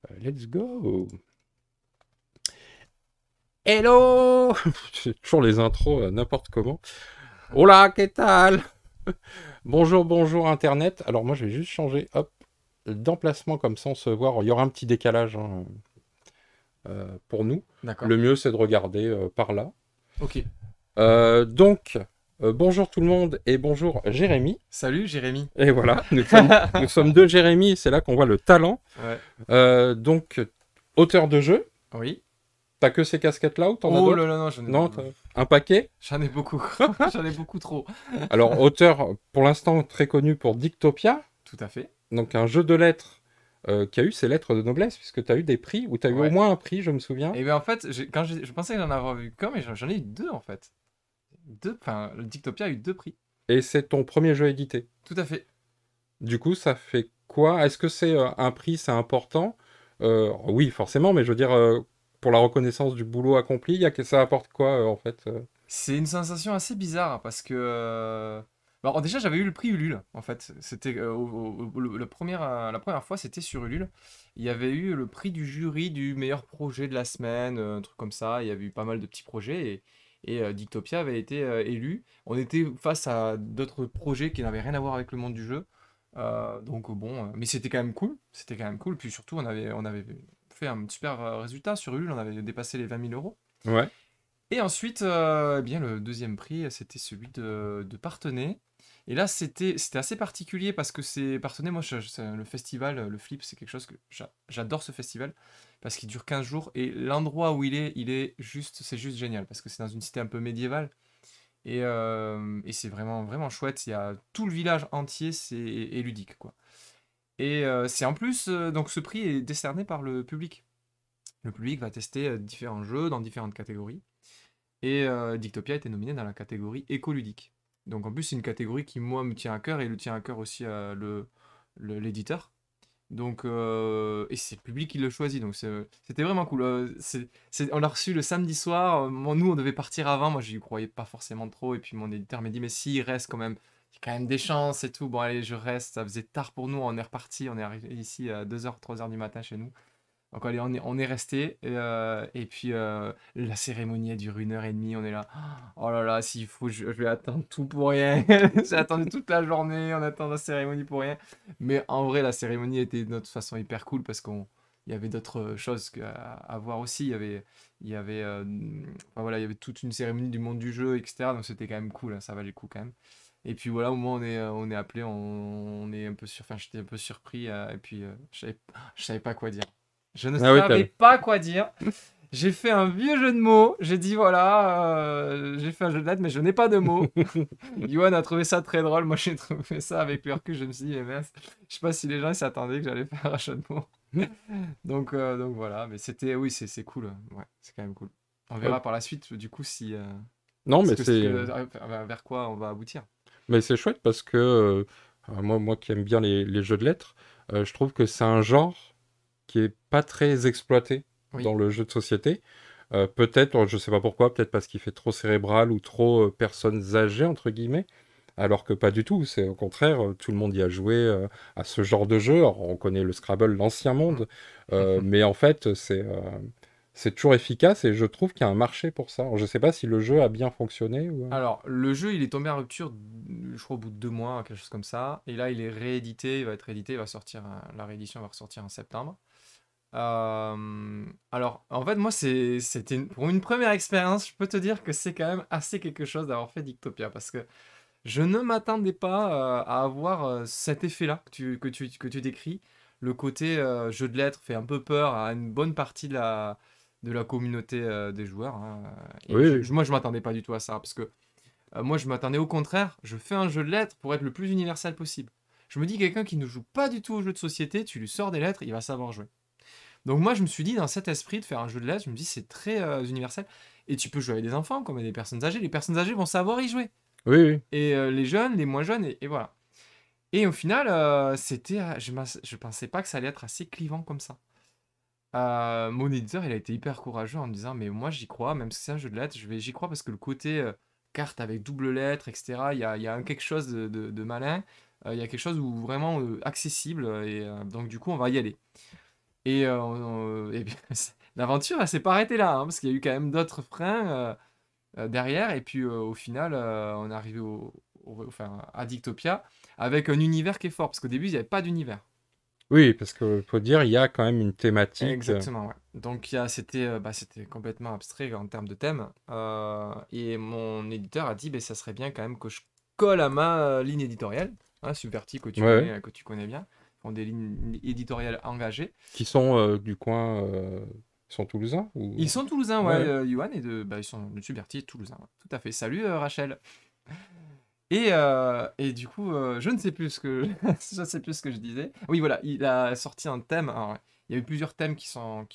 Let's go. Hello. C'est toujours les intros n'importe comment. Hola, ¿qué tal? Bonjour, bonjour Internet. Alors moi je vais juste changer hop d'emplacement comme ça on se voit. Il y aura un petit décalage hein, pour nous. D'accord. Le mieux c'est de regarder par là. Ok. Bonjour tout le monde et bonjour Jérémy. Salut Jérémy. Et voilà, nous sommes deux Jérémy et c'est là qu'on voit le talent. Ouais. Donc auteur de jeu. Oui. T'as que ces casquettes-là ou t'en as Oh là d'autres? là, non, Non, un paquet? j'en ai beaucoup. J'en ai beaucoup trop. Alors, auteur pour l'instant très connu pour Dictopia, Tout à fait. donc un jeu de lettres qui a eu ses lettres de noblesse, puisque tu as eu des prix, ou tu as eu au Ouais. moins un prix, je me souviens. Et bien en fait, je pensais que j'en avais vu qu'un, mais j'en ai eu deux en fait. Deux. Enfin, le Dictopia a eu deux prix. Et c'est ton premier jeu édité. Tout à fait. Du coup, ça fait quoi? Est-ce que c'est un prix, c'est important? Oui, forcément, mais je veux dire, pour la reconnaissance du boulot accompli, ça apporte quoi en fait C'est une sensation assez bizarre parce que. Alors déjà, j'avais eu le prix Ulule en fait. C'était la première fois, c'était sur Ulule. Il y avait eu le prix du jury du meilleur projet de la semaine, un truc comme ça. Il y avait eu pas mal de petits projets et Dictopia avait été élu. On était face à d'autres projets qui n'avaient rien à voir avec le monde du jeu. Donc bon, mais c'était quand même cool. C'était quand même cool. Puis surtout, on avait fait un super résultat sur Ulule. On avait dépassé les 20 000 euros. Ouais. Et ensuite, eh bien, le deuxième prix, c'était celui de Parthenay. Et là, c'était assez particulier parce que c'est Parthenay, moi, le festival, le Flip, c'est quelque chose que j'adore ce festival parce qu'il dure 15 jours et l'endroit où c'est juste génial parce que c'est dans une cité un peu médiévale et c'est vraiment, vraiment chouette. Il y a tout le village entier, est ludique, quoi. Et c'est en plus, donc ce prix est décerné par le public. Le public va tester différents jeux dans différentes catégories. Et Dictopia a été nominé dans la catégorie écoludique. Donc en plus, c'est une catégorie qui, moi, me tient à cœur et le tient à cœur aussi à l'éditeur. Donc, et c'est le public qui le choisit. Donc c'était vraiment cool. On l'a reçu le samedi soir. Nous, on devait partir avant. Moi, j'y croyais pas forcément trop. Et puis mon éditeur m'a dit, mais si, il reste quand même. Il y a quand même des chances et tout. Bon, allez, je reste. Ça faisait tard pour nous. On est reparti. On est arrivé ici à 2h, 3h du matin chez nous. Donc allez, on est resté. Et puis la cérémonie a duré 1h30. On est là. Oh là là, s'il faut, je vais attendre tout pour rien. J'ai attendu toute la journée. On attend la cérémonie pour rien. Mais en vrai, la cérémonie était de toute façon hyper cool parce il y avait d'autres choses à voir aussi. Enfin, voilà, il y avait toute une cérémonie du monde du jeu, etc. Donc c'était quand même cool. Hein, ça valait le coup quand même. Et puis voilà, au moment où on est appelé, on est un peu enfin, j'étais un peu surpris. Et puis je savais pas quoi dire. Je ne Ah oui, savais pas quoi dire. J'ai fait un vieux jeu de mots. J'ai dit voilà, j'ai fait un jeu de lettres, mais je n'ai pas de mots. Yoann a trouvé ça très drôle. Moi, j'ai trouvé ça avec le recul. Je me suis dit, eh mince, je sais pas si les gens s'attendaient que j'allais faire un jeu de mots. Donc voilà. Mais oui, c'est cool. Ouais, c'est quand même cool. On Ouais. verra par la suite, du coup, si Non, ce mais que, ce c'est que- vers quoi on va aboutir. Mais c'est chouette parce que moi qui aime bien les jeux de lettres, je trouve que c'est un genre qui est pas très exploité Oui. dans le jeu de société. Peut-être, je sais pas pourquoi, peut-être parce qu'il fait trop cérébral ou trop personnes âgées, entre guillemets, alors que pas du tout. C'est au contraire, tout le monde y a joué à ce genre de jeu. Alors, on connaît le Scrabble, l'ancien monde, mais en fait, c'est toujours efficace et je trouve qu'il y a un marché pour ça. Alors, je sais pas si le jeu a bien fonctionné ou. Alors, le jeu, il est tombé en rupture, je crois, au bout de 2 mois, quelque chose comme ça. Et là, il est réédité, il va être réédité, il va sortir, la réédition va ressortir en septembre. Alors, en fait, moi, pour une première expérience, je peux te dire que c'est quand même assez quelque chose d'avoir fait Dictopia, parce que je ne m'attendais pas à avoir cet effet-là que tu décris. Le côté jeu de lettres fait un peu peur à une bonne partie de la communauté des joueurs. Hein. Et Oui, oui. moi, je m'attendais pas du tout à ça, parce que moi, je m'attendais au contraire. Je fais un jeu de lettres pour être le plus universel possible. Je me dis, quelqu'un qui ne joue pas du tout aux jeux de société, tu lui sors des lettres, il va savoir jouer. Donc moi, je me suis dit, dans cet esprit de faire un jeu de lettres, je me dis, c'est très universel. Et tu peux jouer avec des enfants comme avec des personnes âgées. Les personnes âgées vont savoir y jouer. Oui, oui. Et les jeunes, les moins jeunes, et voilà. Et au final, je pensais pas que ça allait être assez clivant comme ça. Mon éditeur, il a été hyper courageux en me disant, mais moi j'y crois, même si c'est un jeu de lettres, j'y crois parce que le côté carte avec double lettre, etc., il y a quelque chose de malin, il y a quelque chose où vraiment accessible, et donc du coup on va y aller. Et bien, l'aventure, elle s'est pas arrêtée là, hein, parce qu'il y a eu quand même d'autres freins derrière. Et puis au final, on est arrivé enfin, à Dictopia avec un univers qui est fort. Parce qu'au début, il n'y avait pas d'univers. Oui, parce que faut dire, il y a quand même une thématique. Exactement, ouais. Donc c'était complètement abstrait en termes de thème. Et mon éditeur a dit, ça serait bien quand même que je colle à ma ligne éditoriale, hein, Subverti Ouais, ouais. que tu connais bien, ils font des lignes éditoriales engagées. Qui sont du coin. Ils sont toulousains Ils ou... sont toulousains, ouais, Ouais. Yoann, ils sont de Subverti toulousains, ouais. Tout à fait. Salut Rachel. Et du coup, je ne sais plus ce que je ne sais plus ce que je disais. Oui, voilà, il a sorti un thème. Alors, il y a eu plusieurs thèmes qui ont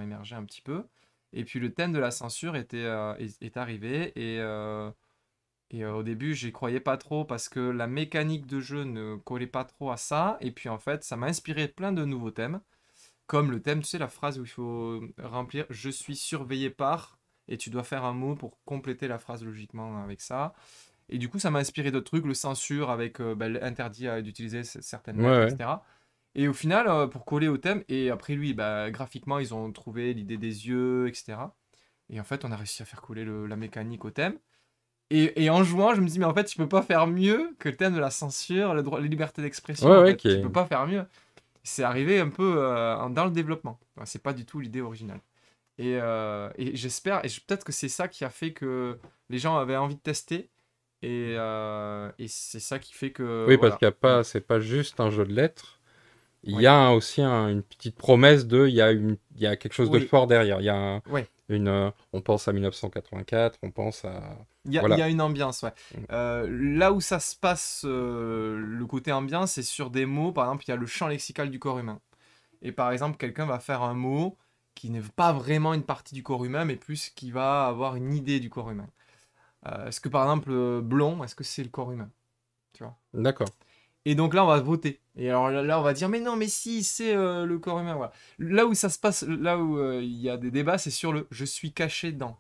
émergé un petit peu. Et puis le thème de la censure est arrivé. Et au début, j'y croyais pas trop parce que la mécanique de jeu ne collait pas trop à ça. Et puis en fait, ça m'a inspiré plein de nouveaux thèmes. Comme le thème, tu sais, la phrase où il faut remplir je suis surveillé par. Et tu dois faire un mot pour compléter la phrase logiquement avec ça. Et du coup, ça m'a inspiré d'autres trucs, le censure avec l'interdit d'utiliser certaines Ouais, lettres, ouais. etc. Et au final, pour coller au thème, et après lui, graphiquement, ils ont trouvé l'idée des yeux, etc. Et en fait, on a réussi à faire coller la mécanique au thème. Et en jouant, je me dis, mais en fait, tu peux pas faire mieux que le thème de la censure, le droit, la liberté d'expression, Ouais, en ouais, fait. Tu peux pas faire mieux. C'est arrivé un peu dans le développement. Enfin, c'est pas du tout l'idée originale. Et j'espère, peut-être que c'est ça qui a fait que les gens avaient envie de tester. Et c'est ça qui fait que, Oui, parce voilà. qu'il y a Mm. pas, c'est pas juste un jeu de lettres. Il y Oui, a aussi une petite promesse de, il y a quelque chose de oui, fort derrière. Il y a oui. on pense à 1984, on pense à, Il y voilà. a une ambiance, ouais. Là où ça se passe, le côté ambiance, c'est sur des mots. Par exemple, il y a le champ lexical du corps humain. Et par exemple, quelqu'un va faire un mot qui n'est pas vraiment une partie du corps humain, mais plus qui va avoir une idée du corps humain. Est-ce que par exemple, blond, est-ce que c'est le corps humain? Tu vois. D'accord. Et donc là, on va voter. Et alors là, on va dire, mais non, mais si, c'est le corps humain. Voilà. Là où ça se passe, là où il y a des débats, c'est sur le je suis caché dans.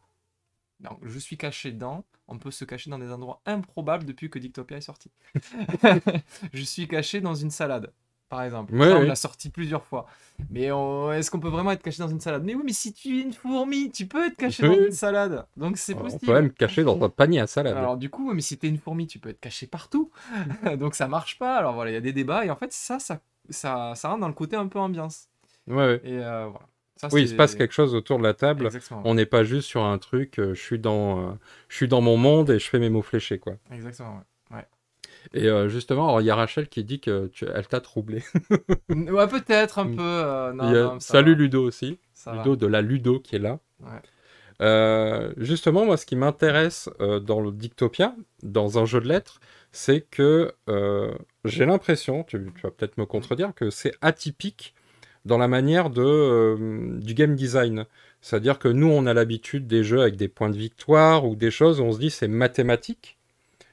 Donc, je suis caché dans. On peut se cacher dans des endroits improbables depuis que Dictopia est sorti. Je suis caché dans une salade, par exemple. Oui, Ça, on me oui. l'a sorti plusieurs fois. Mais est-ce qu'on peut vraiment être caché dans une salade? Mais oui, mais si tu es une fourmi, tu peux être caché dans une Oui. salade. Donc c'est On peut possible. même cacher dans un panier à salade. Alors du coup, mais si t'es une fourmi, tu peux être caché partout. Donc ça marche pas. Alors voilà, il y a des débats. Et en fait, ça rentre dans le côté un peu ambiance. Ouais, ouais. Et voilà. Ça, Oui, il se passe c'est quelque chose autour de la table. exactement. On n'est pas juste sur un truc, je suis dans mon monde et je fais mes mots fléchés, quoi. Exactement, ouais. Ouais. Et justement, alors, il y a Rachel qui dit que elle t'a troublé. Ouais, peut-être un Mm. peu. Il Non, y a... non, ça Salut va. Ludo aussi. Ça va. Ludo de la Ludo qui est là. Ouais. Justement, moi, ce qui m'intéresse dans le Dictopia, dans un jeu de lettres, c'est que j'ai l'impression, tu vas peut-être me Mm. contredire, que c'est atypique dans la manière du game design. C'est-à-dire que nous, on a l'habitude des jeux avec des points de victoire ou des choses où on se dit c'est mathématique.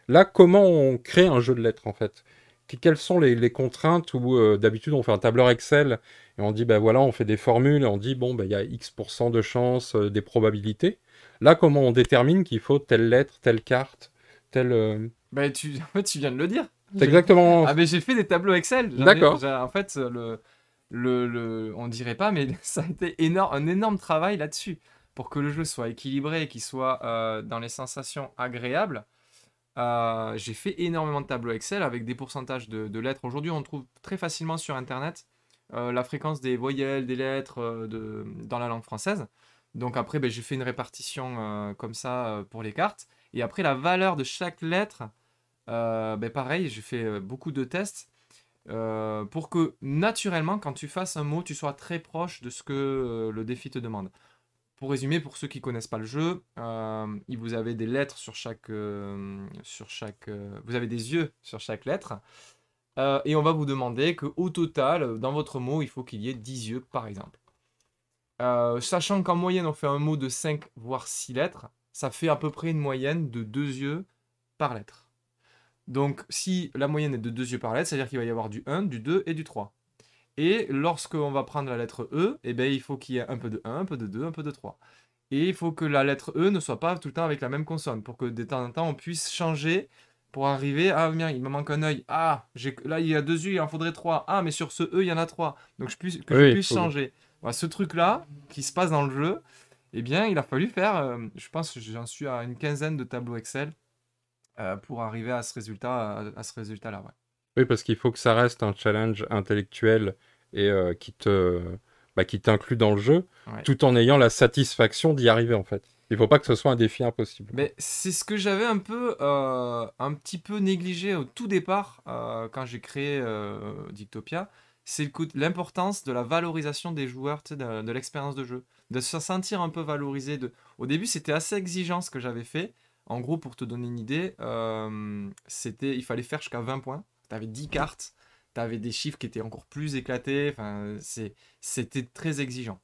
Là, comment on crée un jeu de lettres en fait? Quelles sont les contraintes où d'habitude on fait un tableur Excel et on dit ben voilà, on fait des formules et on dit bon ben il y a X% de chance, des probabilités. Là, comment on détermine qu'il faut telle lettre, telle carte, telle. En fait, tu viens de le dire. C'est exactement. Ah, mais j'ai fait des tableaux Excel. D'accord. En fait, on dirait pas, mais ça a été énorme, un énorme travail là-dessus. Pour que le jeu soit équilibré et qu'il soit dans les sensations agréables, j'ai fait énormément de tableaux Excel avec des pourcentages de lettres. Aujourd'hui, on trouve très facilement sur Internet la fréquence des voyelles, des lettres dans la langue française. Donc après, j'ai fait une répartition comme ça pour les cartes. Et après, la valeur de chaque lettre, pareil, j'ai fait beaucoup de tests pour que naturellement, quand tu fasses un mot, tu sois très proche de ce que le défi te demande. Pour résumer, pour ceux qui connaissent pas le jeu, vous avez des lettres vous avez des yeux sur chaque lettre, et on va vous demander qu'au total, dans votre mot, il faut qu'il y ait 10 yeux, par exemple. Sachant qu'en moyenne, on fait un mot de 5 voire 6 lettres, ça fait à peu près une moyenne de 2 yeux par lettre. Donc, si la moyenne est de 2 yeux par lettre, c'est-à-dire qu'il va y avoir du 1, du 2 et du 3. Et lorsqu'on va prendre la lettre E, il faut qu'il y ait un peu de 1, un peu de 2, un peu de 3. Et il faut que la lettre E ne soit pas tout le temps avec la même consonne, pour que de temps en temps, on puisse changer pour arriver, ah bien, il me manque un œil, ah, là il y a 2 yeux, il en faudrait 3, ah, mais sur ce E, il y en a 3, donc que je Oui, il puisse faut. changer. Voilà, ce truc-là, qui se passe dans le jeu, eh bien, il a fallu faire, je pense que j'en suis à une quinzaine de tableaux Excel pour arriver à ce résultat, à ce résultat-là, ouais. Oui, parce qu'il faut que ça reste un challenge intellectuel et qui t'inclut dans le jeu, Ouais. tout en ayant la satisfaction d'y arriver en fait. Il faut pas que ce soit un défi impossible, quoi. Mais c'est ce que j'avais un petit peu négligé au tout départ quand j'ai créé Dictopia, c'est l'importance de la valorisation des joueurs, tu sais, de l'expérience de jeu, de se sentir un peu valorisé. Au début, c'était assez exigeant ce que j'avais fait. En gros, pour te donner une idée, il fallait faire jusqu'à 20 points. Tu avais 10 cartes, tu avais des chiffres qui étaient encore plus éclatés. Enfin, c'était très exigeant.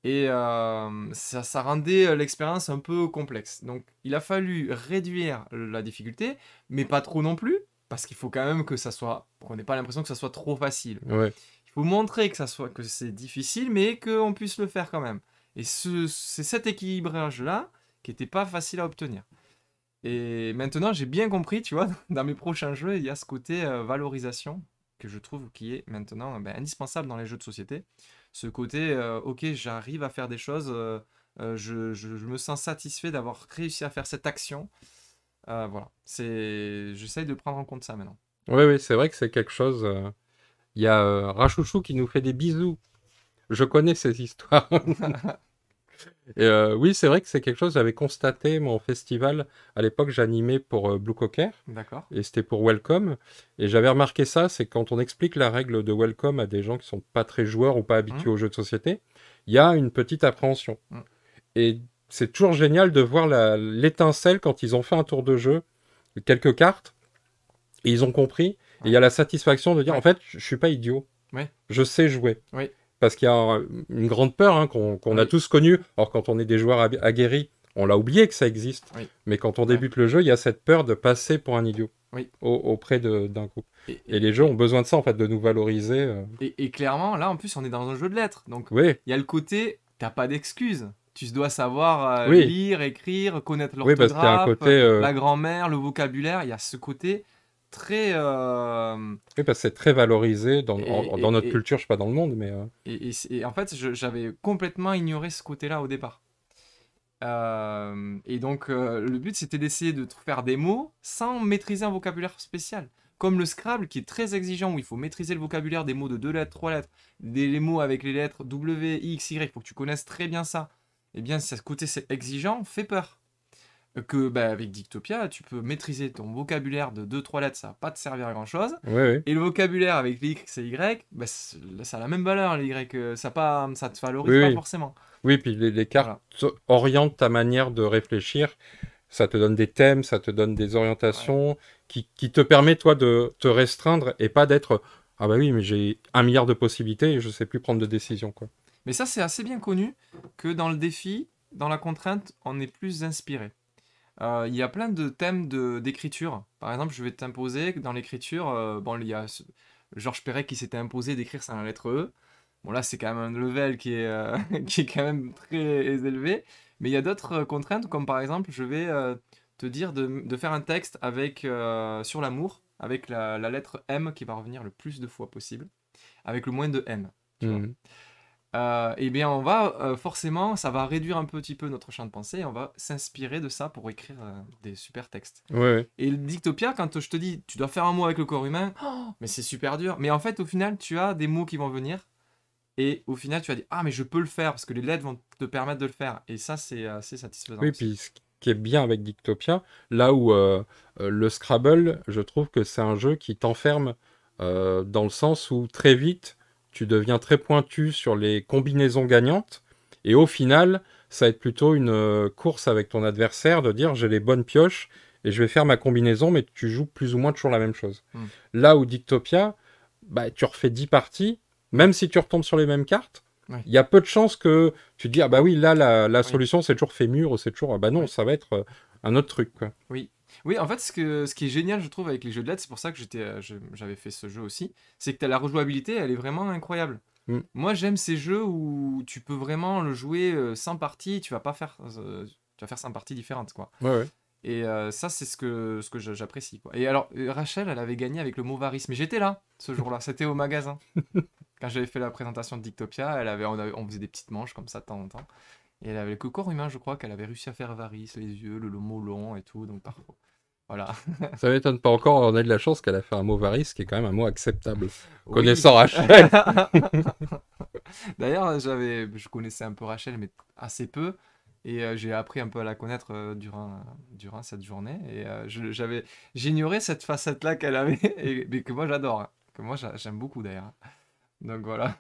Et ça rendait l'expérience un peu complexe. Donc il a fallu réduire la difficulté, mais pas trop non plus, parce qu'il faut quand même qu'on n'ait pas l'impression que ça soit trop facile. Ouais. Il faut montrer que c'est difficile, mais qu'on puisse le faire quand même. Et c'est cet équilibrage-là qui n'était pas facile à obtenir. Et maintenant, j'ai bien compris, tu vois, dans mes prochains jeux, il y a ce côté valorisation que je trouve qui est maintenant indispensable dans les jeux de société. Ce côté, ok, j'arrive à faire des choses, je me sens satisfait d'avoir réussi à faire cette action. Voilà, j'essaye de prendre en compte ça maintenant. Oui, oui, c'est vrai que c'est quelque chose. Il y a Rachouchou qui nous fait des bisous. Je connais ces histoires. Et oui, c'est vrai que c'est quelque chose que j'avais constaté, moi, en festival. À l'époque, j'animais pour Blue Cocker, D'accord. et c'était pour Welcome. Et j'avais remarqué ça, c'est quand on explique la règle de Welcome à des gens qui sont pas très joueurs ou pas Hmm, habitués aux jeux de société, il y a une petite appréhension. hmm. Et c'est toujours génial de voir l'étincelle quand ils ont fait un tour de jeu, quelques cartes, et ils ont compris. Et il y Ouais, a la satisfaction de dire, en ouais, fait, je suis pas idiot, ouais, je sais jouer. ouais, Parce qu'il y a une grande peur qu'on a oui, tous connue. Alors quand on est des joueurs aguerris, on l'a oublié que ça existe. oui, Mais quand on ouais, débute le jeu, il y a cette peur de passer pour un idiot oui. auprès d'un groupe. Et, Et et, les jeux ont et, besoin de ça, en fait, de nous valoriser. et clairement, là, en plus, on est dans un jeu de lettres. Donc, Oui, il y a le côté, t'as pas d'excuses. Tu dois savoir oui, lire, écrire, connaître oui, parce qu'il y a un l'orthographe, côté... la grammaire, le vocabulaire. Il y a ce côté très... Oui, parce que c'est très valorisé et, dans notre et, culture, je sais pas dans le monde, mais... et en fait, j'avais complètement ignoré ce côté-là au départ. Et donc, le but, c'était d'essayer de faire des mots sans maîtriser un vocabulaire spécial. Comme le Scrabble, qui est très exigeant, où il faut maîtriser le vocabulaire des mots de 2 lettres, 3 lettres, les mots avec les lettres W, X, Y, il faut que tu connaisses très bien ça. Eh bien, ce côté exigeant fait peur. Avec Dictopia, tu peux maîtriser ton vocabulaire de 2 3 lettres, ça va pas te servir à grand chose. Oui, oui. Et le vocabulaire avec les X et Y, ça a la même valeur, les Y, ça te Oui, valorise pas oui. forcément. Oui, puis les cartes Voilà. orientent ta manière de réfléchir. Ça te donne des thèmes, ça te donne des Ouais. orientations qui te permet, toi, de te restreindre et pas d'être ah bah oui, mais j'ai 1 milliard de possibilités et je sais plus prendre de décision, quoi. Mais ça, c'est assez bien connu que dans le défi, dans la contrainte, on est plus inspiré. Il y a plein de thèmes d'écriture. Par exemple, je vais t'imposer que dans l'écriture, bon, il y a Georges Perec qui s'était imposé d'écrire sans la lettre E. Bon, là, c'est quand même un level qui est, qui est quand même très élevé. Mais il y a d'autres contraintes, comme par exemple, je vais te dire de faire un texte sur l'amour, avec la lettre M qui va revenir le plus de fois possible, avec le moins de N. Tu vois. Mhm. Eh bien, on va forcément, ça va réduire un petit peu notre champ de pensée et on va s'inspirer de ça pour écrire des super textes. Ouais, ouais. Et le Dictopia, quand je te dis, tu dois faire un mot avec le corps humain, oh, mais c'est super dur. Mais en fait, au final, tu as des mots qui vont venir et au final, tu vas dire, ah, mais je peux le faire parce que les lettres vont te permettre de le faire. Et ça, c'est assez satisfaisant Oui, aussi. puis ce qui est bien avec Dictopia, là où le Scrabble, je trouve que c'est un jeu qui t'enferme dans le sens où très vite, tu deviens très pointu sur les combinaisons gagnantes, et au final, ça va être plutôt une course avec ton adversaire de dire j'ai les bonnes pioches et je vais faire ma combinaison, mais tu joues plus ou moins toujours la même chose. Hmm. Là où Dictopia, bah, tu refais 10 parties, même si tu retombes sur les mêmes cartes, Oui, il y a peu de chances que tu te dis, ah bah oui, là, la oui, solution, c'est toujours fait mur, ou c'est toujours, ah bah non, oui, ça va être un autre truc, quoi. oui. Oui, en fait, ce qui est génial, je trouve, avec les jeux de lettres, c'est pour ça que j'avais fait ce jeu aussi, c'est que la rejouabilité, elle est vraiment incroyable. Mm. Moi, j'aime ces jeux où tu peux vraiment le jouer 100 parties, tu vas faire 100 parties différentes, quoi. Ouais, ouais. Et ça, c'est ce que j'apprécie, quoi. Et alors, Rachel, elle avait gagné avec le mot Varys. Mais j'étais là, ce jour-là. C'était au magasin. Quand j'avais fait la présentation de Dictopia, on faisait des petites manches comme ça de temps en temps. Et elle avait le corps humain, je crois, qu'elle avait réussi à faire Varys, les yeux, le mot long et tout. Donc, parfois. Voilà. Ça m'étonne pas encore, on a de la chance qu'elle a fait un mot Varys, qui est quand même un mot acceptable. Oui. Connaissant Rachel. D'ailleurs, je connaissais un peu Rachel, mais assez peu. Et j'ai appris un peu à la connaître durant cette journée. Et j'ignorais cette facette-là qu'elle avait, mais que moi j'adore, hein. Que moi j'aime beaucoup d'ailleurs. Donc voilà.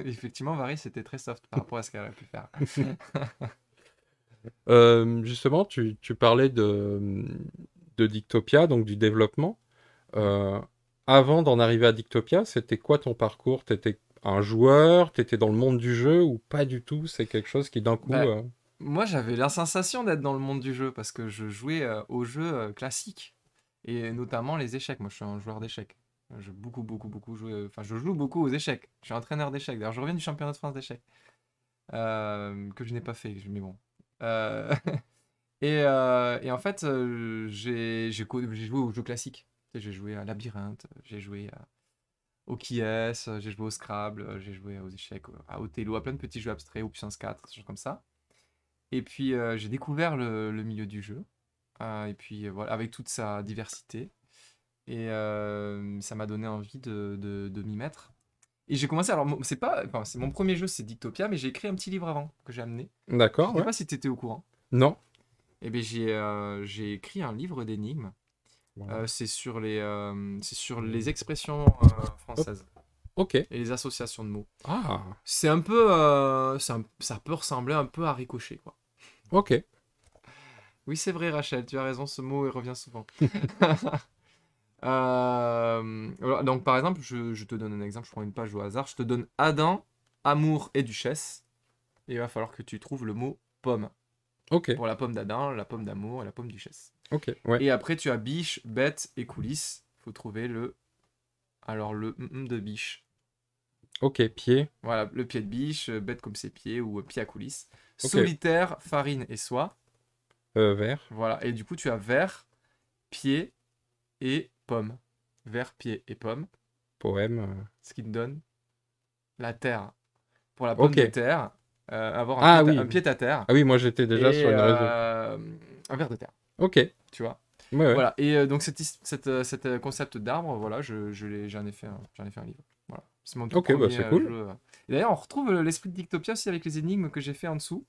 Effectivement, Varys c'était très soft par rapport à ce qu'elle a pu faire. Justement, tu parlais de Dictopia, donc du développement. Ouais. Euh, Avant d'en arriver à Dictopia, c'était quoi ton parcours? T'étais un joueur? T'étais dans le monde du jeu ou pas du tout? C'est quelque chose qui d'un coup... Bah, moi j'avais la sensation d'être dans le monde du jeu parce que je jouais aux jeux classiques et notamment les échecs. Moi je suis un joueur d'échecs. Je beaucoup, beaucoup, beaucoup joué. Enfin, je joue beaucoup aux échecs. Je suis entraîneur d'échecs. D'ailleurs, je reviens du championnat de France d'échecs. Que je n'ai pas fait, mais bon. Euh, et en fait, j'ai joué aux jeux classiques. Tu sais, j'ai joué à Labyrinthe, j'ai joué au Qui est, j'ai joué au Scrabble, j'ai joué aux échecs, à Othello, à plein de petits jeux abstraits, au Puissance 4, des choses comme ça. Et puis, j'ai découvert le milieu du jeu. Et puis, voilà, avec toute sa diversité. Et ça m'a donné envie de m'y mettre. Et j'ai commencé, alors c'est pas, enfin, c'est mon premier jeu, c'est Dictopia, mais j'ai écrit un petit livre avant que j'ai amené. Je D'accord, sais ouais. pas si tu étais au courant. Non. Eh bien, j'ai écrit un livre d'énigmes. Wow. C'est sur les expressions Hop, françaises ok. et les associations de mots. Ah, C'est un peu, ça peut ressembler un peu à Ricochet, quoi. ok. Oui, c'est vrai, Rachel, tu as raison, ce mot il revient souvent. Voilà, donc, par exemple, je te donne un exemple, je prends une page au hasard. Je te donne Adam, amour et duchesse. Et il va falloir que tu trouves le mot pomme. Ok. Pour la pomme d'Adam, la pomme d'amour et la pomme duchesse. Ok. Ouais. Et après, tu as biche, bête et coulisses. Faut trouver alors le de biche. Ok. Pied. Voilà, le pied de biche, bête comme ses pieds ou pied à coulisses. Ok. Solitaire, farine et soie. Vert. Voilà, et du coup, tu as vert, pied et pomme. Vert, pied et pomme. Poème. Ce qui te donne la terre. Pour la pomme Ok. de terre, avoir Ah un oui. pied à terre Ah oui, moi j'étais déjà et sur une réseau. un verre de terre. Ok. Ouais, Tu vois. ouais. Voilà, et donc cette concept d'arbre, voilà, j'en ai fait un livre. Voilà. C'est mon tout Ok, bah premier c'est cool. jeu. Et d'ailleurs, on retrouve l'esprit de Dictopia aussi avec les énigmes que j'ai fait en dessous.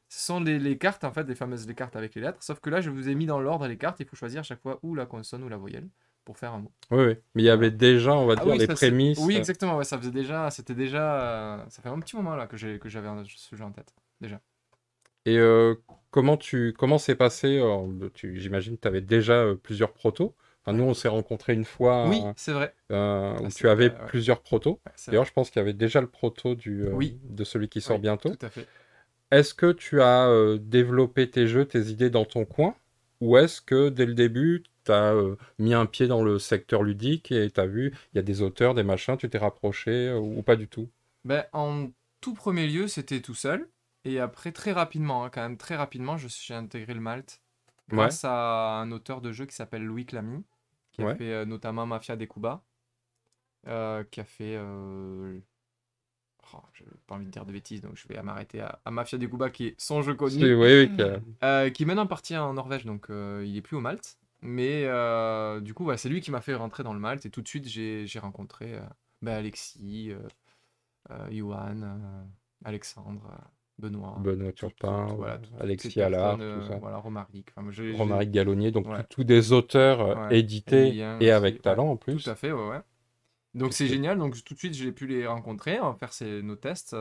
Ce sont les cartes, en fait, les cartes avec les lettres. Sauf que là, je vous ai mis dans l'ordre les cartes. Il faut choisir à chaque fois ou la consonne ou la voyelle pour faire un mot. Ouais, ouais. Mais il y avait Voilà. déjà, on va Ah dire, oui, les prémices. oui, exactement. Ouais, c'était déjà, ça fait un petit moment là que j'avais ce jeu en tête. Déjà. Et comment s'est passé j'imagine que tu avais déjà plusieurs protos. Enfin, nous, Ouais. on s'est rencontrés une Oui, fois c'est vrai. Ah, où tu avais plusieurs protos. ouais, c'est D'ailleurs, vrai. je pense qu'il y avait déjà le proto Oui, de celui qui sort oui, tout bientôt. à fait. Est-ce que tu as développé tes jeux, tes idées dans ton coin? Ou est-ce que dès le début, tu as mis un pied dans le secteur ludique et tu as vu, il y a des auteurs, des machins, tu t'es rapproché ou pas du tout? Ben, en tout premier lieu, c'était tout seul. Et après, très rapidement, hein, quand même très rapidement, j'ai intégré le Malte Ouais, grâce à un auteur de jeu qui s'appelle Louis Clamy, qui a ouais. fait notamment Mafia des Cuba, qui a fait... j'ai pas envie de dire de bêtises, donc je vais m'arrêter à Mafia des Cuba, qui est son jeu connu, Oui, oui, qui est maintenant parti en Norvège, donc il est plus au Malte. Mais du coup, ouais, c'est lui qui m'a fait rentrer dans le Malte, et tout de suite, j'ai rencontré ben, Alexis, Johan, Alexandre, Benoît, Benoît Turpin, voilà, toutes ces Alexis personnes, Allard, tout ça. voilà, Romaric. Enfin, Romaric Gallonier, donc ouais, tous des auteurs ouais, édités Emilien et aussi, avec ouais, talent en tout à plus. fait, ouais, ouais. Donc c'est Puisque... génial, donc tout de suite j'ai pu les rencontrer, on va faire nos tests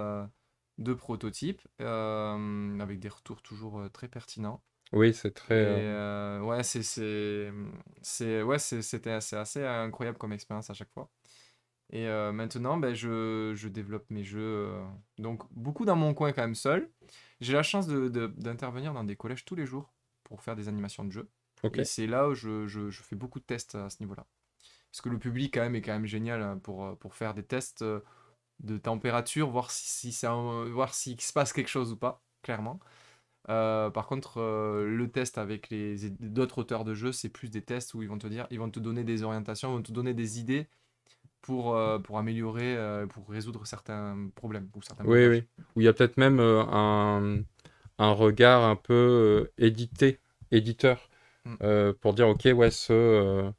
de prototypes, avec des retours toujours très pertinents. Oui, c'est très... Et ouais, c'est assez incroyable comme expérience à chaque fois. Et maintenant, ben, je développe mes jeux, donc beaucoup dans mon coin quand même seul. J'ai la chance d'intervenir dans des collèges tous les jours pour faire des animations de jeux. Ok. Et c'est là où je fais beaucoup de tests à ce niveau-là. Parce que le public quand même est quand même génial hein, pour faire des tests de température, voir voir s'il se passe quelque chose ou pas, clairement. Par contre, le test avec d'autres auteurs de jeux, c'est plus des tests où ils vont te donner des orientations, ils vont te donner des idées pour améliorer, pour résoudre certains problèmes ou certains Oui, blocages. oui. Où il y a peut-être même un regard un peu éditeur, Mm, pour dire, ok, ouais, euh,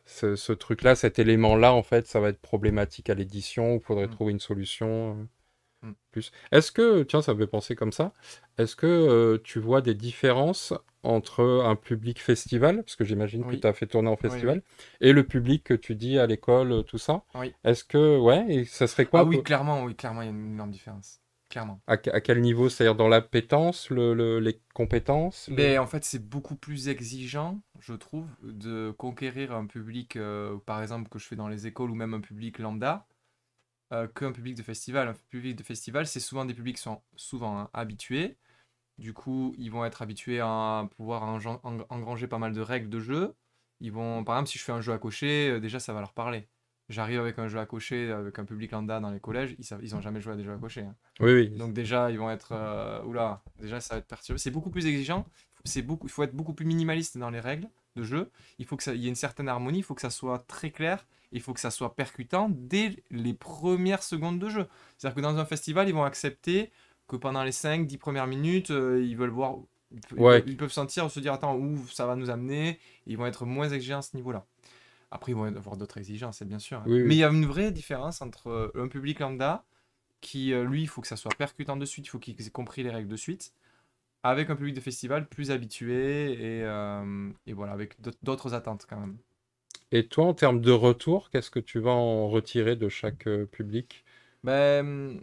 ce truc-là, cet élément-là, en fait, ça va être problématique à l'édition, il faudrait mm, trouver une solution. mm. Plus. Est-ce que, tiens, ça me fait penser comme ça, est-ce que tu vois des différences entre un public festival, parce que j'imagine que Oui, tu as fait tourner en oui, oui, festival, et le public que tu dis à l'école, tout ça? oui. Est-ce que, ouais, et ça serait Ah quoi oui, clairement, il y a une énorme différence. Clairement. à quel niveau? C'est-à-dire dans l'appétence, les compétences, Mais en fait, c'est beaucoup plus exigeant, je trouve, de conquérir un public, par exemple, que je fais dans les écoles ou même un public lambda, qu'un public de festival. Un public de festival, c'est souvent des publics qui sont souvent hein, habitués. Du coup, ils vont être habitués à pouvoir engranger pas mal de règles de jeu. Ils vont, par exemple, si je fais un jeu à cocher, déjà ça va leur parler. J'arrive avec un jeu à cocher, avec un public lambda dans les collèges, ils ont jamais joué à des jeux à cocher, hein. Oui, oui. Donc déjà, ils vont être, oula, déjà ça va être perturbé. C'est beaucoup plus exigeant. Il faut être beaucoup plus minimaliste dans les règles de jeu. Il faut que il y ait une certaine harmonie. Il faut que ça soit très clair. Il faut que ça soit percutant dès les premières secondes de jeu. C'est-à-dire que dans un festival, ils vont accepter que pendant les 5 10 premières minutes, ils veulent voir, Ouais, ils peuvent sentir, se dire, attends, où ça va nous amener. Ils vont être moins exigeants à ce niveau-là. Après, ils vont avoir d'autres exigences, c'est bien sûr, hein. oui, Mais il oui. y a une vraie différence entre un public lambda qui, lui, il faut que ça soit percutant de suite, il faut qu'ils aient compris les règles de suite, avec un public de festival plus habitué et voilà, avec d'autres attentes quand même. Et toi, en termes de retour, qu'est-ce que tu vas en retirer de chaque public? Ben,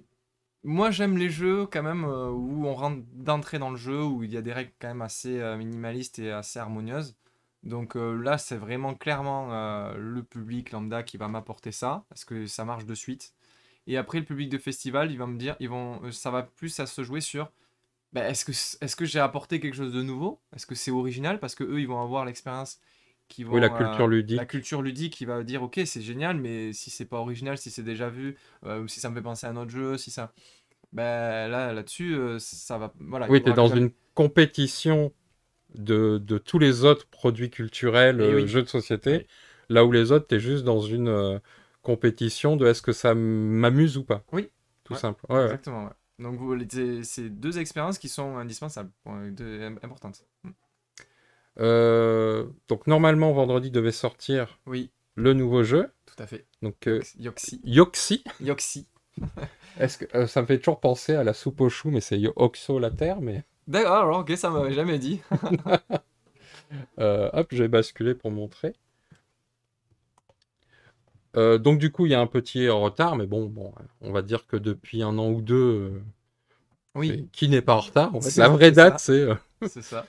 moi, j'aime les jeux quand même où on rentre d'entrée dans le jeu, où il y a des règles quand même assez minimalistes et assez harmonieuses. Donc là, c'est vraiment clairement le public lambda qui va m'apporter ça, parce que ça marche de suite. Et après, le public de festival, il va me dire, ça va plus à se jouer sur bah, est-ce que j'ai apporté quelque chose de nouveau? Est-ce que c'est original? Parce que eux, ils vont avoir l'expérience Oui, la culture la ludique. culture ludique qui va dire, ok, c'est génial, mais si c'est pas original, si c'est déjà vu, ou si ça me fait penser à un autre jeu, si ça, ben là-dessus, ça va, voilà, il y Oui, tu es aura dans jamais. une compétition de tous les autres produits culturels, Et oui, jeux de société, oui, là où les autres, tu es juste dans une compétition de est-ce que ça m'amuse ou pas, oui, tout ouais, simple. Ouais, ouais. exactement, ouais. Donc c'est deux expériences qui sont indispensables, importantes. Mm. Donc normalement, vendredi devait sortir Oui, le nouveau jeu, tout à fait. donc Yoxi. Yoxi. Yoxi. Est-ce que ça me fait toujours penser à la soupe aux choux, mais c'est Oxo la terre, mais D'accord, alors ok, ça m'avait jamais dit. hop, j'ai basculé pour montrer. Donc du coup, il y a un petit retard, mais bon, on va dire que depuis un an ou deux, Oui, qui n'est pas en retard, en fait. La vraie c'est date, ça, c'est. c'est ça.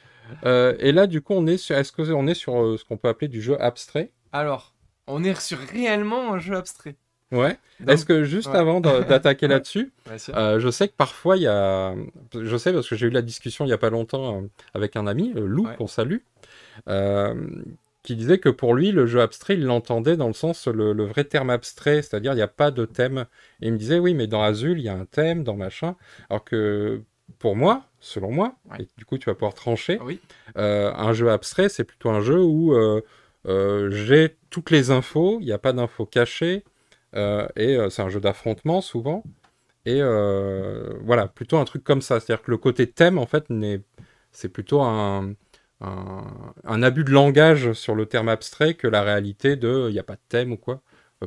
Et là, du coup, est-ce que on est sur ce qu'on peut appeler du jeu abstrait? Alors, on est sur réellement un jeu abstrait. Ouais. Est-ce Donc, que juste ouais, avant d'attaquer ouais, là-dessus, bien sûr. je sais que parfois il y a, je sais parce que j'ai eu la discussion il y a pas longtemps avec un ami, Lou, Ouais, qu'on salue, euh, qui disait que pour lui, le jeu abstrait, il l'entendait dans le sens le vrai terme abstrait, c'est-à-dire il n'y a pas de thème. Et il me disait oui, mais dans Azul, il y a un thème, dans machin, alors que pour moi, selon moi, ouais. et du coup tu vas pouvoir trancher. Ah oui, Un jeu abstrait, c'est plutôt un jeu où j'ai toutes les infos, il n'y a pas d'infos cachées, et c'est un jeu d'affrontement souvent. Et voilà, plutôt un truc comme ça. C'est-à-dire que le côté thème, en fait, c'est plutôt un abus de langage sur le terme abstrait que la réalité de il n'y a pas de thème ou quoi.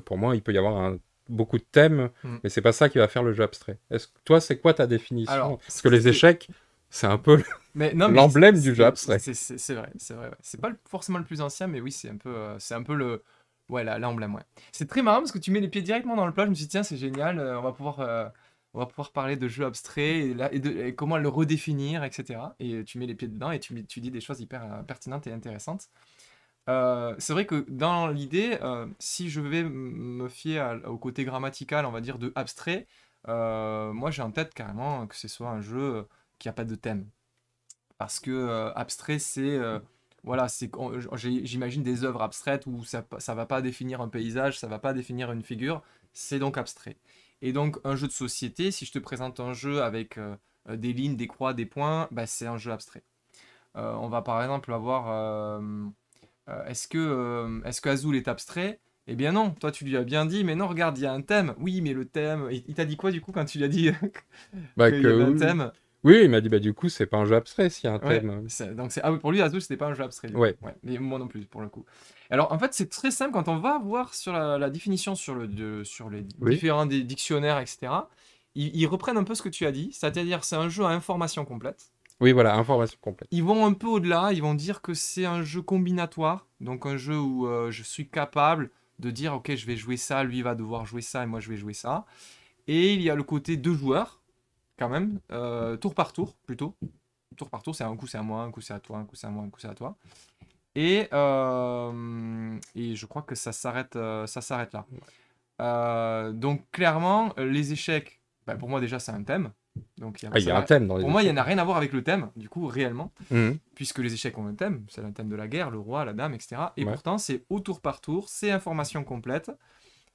Pour moi, il peut y avoir beaucoup de thèmes, mm. mais c'est pas ça qui va faire le jeu abstrait. Toi, c'est quoi ta définition? Alors, Parce que les échecs, c'est un peu mais non, mais l'emblème du jeu abstrait. c'est vrai, c'est vrai, ouais. C'est pas forcément le plus ancien, mais oui, c'est un peu le, ouais, l'emblème, ouais. C'est très marrant parce que tu mets les pieds directement dans le plat. Je me suis dit, tiens, c'est génial, on va pouvoir parler de jeux abstraits et comment le redéfinir, etc. Et tu mets les pieds dedans et tu dis des choses hyper pertinentes et intéressantes. C'est vrai que dans l'idée, si je vais me fier au côté grammatical, on va dire, de abstrait, moi j'ai en tête carrément que ce soit un jeu qui a pas de thème. Parce que abstrait, voilà, j'imagine des œuvres abstraites où ça va pas définir un paysage, ça va pas définir une figure, c'est donc abstrait. Et donc un jeu de société, si je te présente un jeu avec des lignes, des croix, des points, bah, c'est un jeu abstrait. On va par exemple avoir est-ce que Azul est abstrait? Eh bien non, toi tu lui as bien dit, mais non, regarde, il y a un thème. Oui, mais le thème, il t'a dit quoi du coup quand tu lui as dit Bah qu'il y avait un que thème? oui, il m'a dit bah du coup c'est pas un jeu abstrait s'il y a un Ouais, thème. donc c'est ah oui, pour lui Azul c'était pas un jeu abstrait du coup. Ouais, Ouais, mais moi non plus pour le coup. Alors en fait c'est très simple quand on va voir sur la définition sur les oui, différents des dictionnaires etc. Ils reprennent un peu ce que tu as dit, c'est-à-dire c'est un jeu à information complète. oui voilà, information complète. Ils vont un peu au-delà, ils vont dire que c'est un jeu combinatoire, donc un jeu où je suis capable de dire ok je vais jouer ça, lui va devoir jouer ça et moi je vais jouer ça. Et il y a le côté deux joueurs quand même, tour par tour plutôt. Tour par tour, c'est un coup c'est à moi, un coup c'est à toi, un coup c'est à moi, un coup c'est à toi. Et je crois que ça s'arrête là. Donc clairement, les échecs, bah, pour moi déjà c'est un thème. Donc Ah, il y a un thème dans les pour moi, il n'y en échecs. a rien à voir avec le thème, du coup, réellement, Mhm, puisque les échecs ont un thème, c'est le thème de la guerre, le roi, la dame, etc. Et ouais. pourtant, c'est au tour par tour, c'est information complète,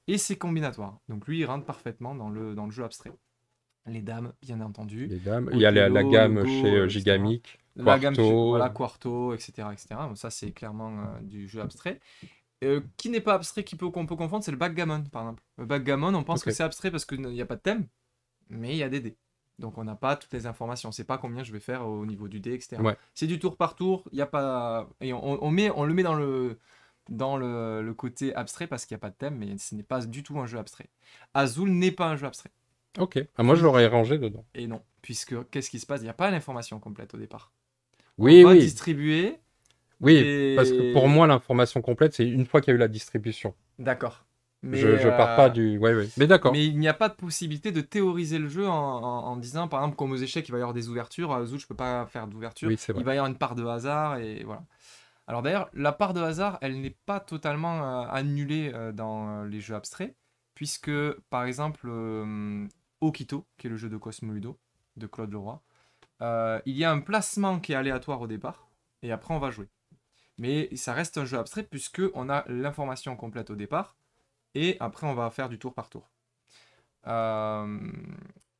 et c'est combinatoire. Donc lui, il rentre parfaitement dans le jeu abstrait. Les dames, bien entendu, Les dames. Il y a la Othello, le gamme chez Go, etc. Gigamic, La gamme, Quarto. voilà, Quarto, etc., etc. Donc ça, c'est clairement du jeu abstrait. Qui n'est pas abstrait, qu'on peut confondre, c'est le backgammon, par exemple. Le backgammon, on pense que Ok. c'est abstrait parce qu'il n'y a pas de thème, mais il y a des dés. Donc on n'a pas toutes les informations, on sait pas combien je vais faire au niveau du dé, etc. Ouais. C'est du tour par tour, il y a pas et on le met dans le côté abstrait parce qu'il n'y a pas de thème, mais ce n'est pas du tout un jeu abstrait. Azul n'est pas un jeu abstrait. Ok. Ah, moi je l'aurais rangé dedans. Et non, puisque qu'est-ce qui se passe? Il n'y a pas l'information complète au départ. On Oui, va oui. distribuer Oui, parce que pour des... moi, l'information complète, c'est une fois qu'il y a eu la distribution. D'accord. Je pars pas du. Ouais, ouais. Mais d'accord. Mais il n'y a pas de possibilité de théoriser le jeu en disant, par exemple, comme aux échecs, il va y avoir des ouvertures. À Azul, je peux pas faire d'ouverture. Oui, c'est Il vrai. va y avoir une part de hasard et voilà. Alors d'ailleurs, la part de hasard, elle n'est pas totalement annulée dans les jeux abstraits, puisque par exemple, Okito, qui est le jeu de Cosmo Ludo, de Claude Leroy, il y a un placement qui est aléatoire au départ, et après on va jouer. Mais ça reste un jeu abstrait puisque on a l'information complète au départ, et après on va faire du tour par tour. Euh,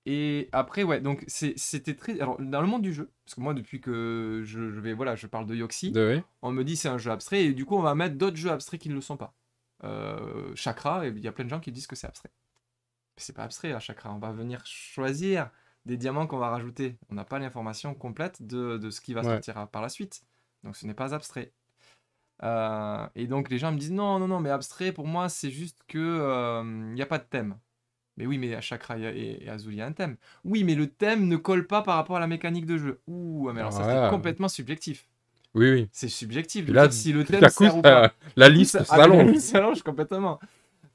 et après, ouais, donc c'était très. Alors, dans le monde du jeu, parce que moi, depuis que voilà, je parle de Yoxi, Oui. on me dit c'est un jeu abstrait, et du coup, on va mettre d'autres jeux abstraits qui ne le sont pas. Chakra, il y a plein de gens qui disent que c'est abstrait. Mais c'est pas abstrait à Chakra, on va venir choisir des diamants qu'on va rajouter. On n'a pas l'information complète de ce qui va Ouais. sortir par la suite. Donc, ce n'est pas abstrait. Et donc, les gens me disent non, non, non, mais abstrait, pour moi, c'est juste que il n'y a pas de thème. Mais oui, mais à Chakra et Azul, il y a un thème. Oui, mais le thème ne colle pas par rapport à la mécanique de jeu. Ouh, mais alors ça, c'est Ah, complètement subjectif. oui, oui. C'est subjectif Puis de là, dire si le tout thème à coup, sert ou pas. la Du coup, liste ah, mais la s'allonge. liste s'allonge complètement.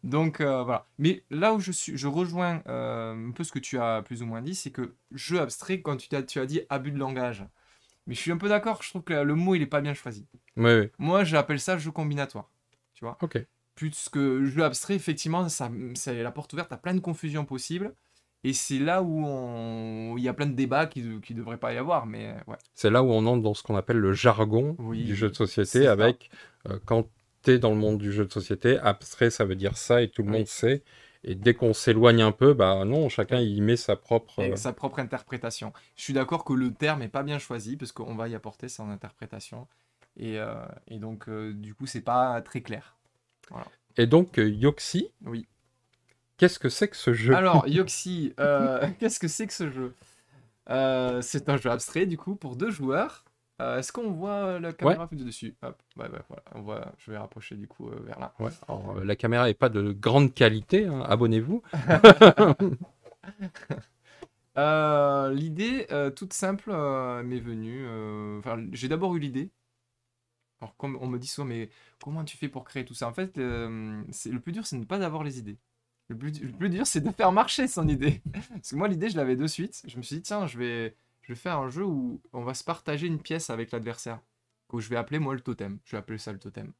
Donc voilà. Mais là où je rejoins un peu ce que tu as plus ou moins dit, c'est que jeu abstrait, quand tu as dit abus de langage. Mais je suis un peu d'accord, je trouve que le mot, il est pas bien choisi. Oui, oui. Moi, j'appelle ça jeu combinatoire. Tu vois? Ok. Plus que jeu abstrait, effectivement, ça, c'est la porte ouverte à plein de confusions possibles. Et c'est là où il y a plein de débats qui ne devraient pas y avoir. Mais ouais, C'est là où on entre dans ce qu'on appelle le jargon du jeu de oui, société, c'est ça. avec quand tu es dans le monde du jeu de société, abstrait, ça veut dire ça et tout le monde Oui. sait. Et dès qu'on s'éloigne un peu, bah non, chacun Et, y met sa propre. et sa propre interprétation. Je suis d'accord que le terme est pas bien choisi parce qu'on va y apporter son interprétation. Et donc, du coup, c'est pas très clair. Voilà. Et donc, Yoxi, Oui. qu'est-ce que c'est que ce jeu? Alors, Yoxi, qu'est-ce que c'est que ce jeu? C'est un jeu abstrait du coup pour deux joueurs. Est-ce qu'on voit la Ouais, caméra dessus? Hop, ouais, ouais, voilà. Je vais rapprocher du coup vers là. ouais. Alors, la caméra n'est pas de grande qualité, hein, abonnez-vous. L'idée toute simple m'est venue. Enfin, j'ai d'abord eu l'idée. Alors, comme on me dit souvent, mais comment tu fais pour créer tout ça? En fait, le plus dur, c'est de ne pas avoir les idées. Le plus dur, c'est de faire marcher son idée. Parce que moi, l'idée, je l'avais de suite. Je me suis dit, tiens, je vais faire un jeu où on va se partager une pièce avec l'adversaire. Que je vais appeler, moi, le totem. Je vais appeler ça le totem.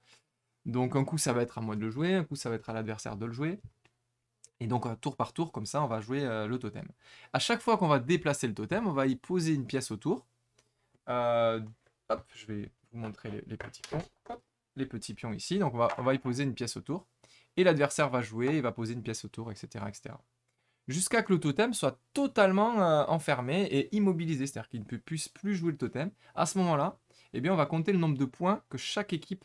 Donc, un coup, ça va être à moi de le jouer. Un coup, ça va être à l'adversaire de le jouer. Et donc, tour par tour, comme ça, on va jouer le totem. À chaque fois qu'on va déplacer le totem, on va y poser une pièce autour. Euh, Hop, je vais vous montrer les petits pions. Hop, les petits pions ici. Donc, on va y poser une pièce autour. Et l'adversaire va jouer, il va poser une pièce autour, etc., etc. jusqu'à que le totem soit totalement enfermé et immobilisé, c'est-à-dire qu'il ne peut plus jouer le totem. À ce moment-là, eh bien, on va compter le nombre de points que chaque équipe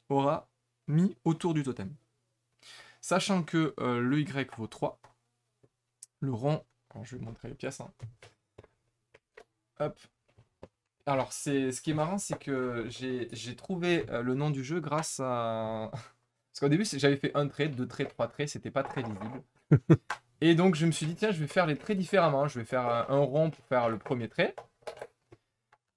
aura mis autour du totem. Sachant que le Y vaut 3, le rond, alors je vais vous montrer les pièces, hein. Hop. Alors, ce qui est marrant, c'est que j'ai trouvé le nom du jeu grâce à... Parce qu'au début, j'avais fait un trait, deux traits, trois traits, c'était pas très lisible. Et donc, je me suis dit, tiens, je vais faire les traits différemment. Je vais faire un rond pour faire le premier trait.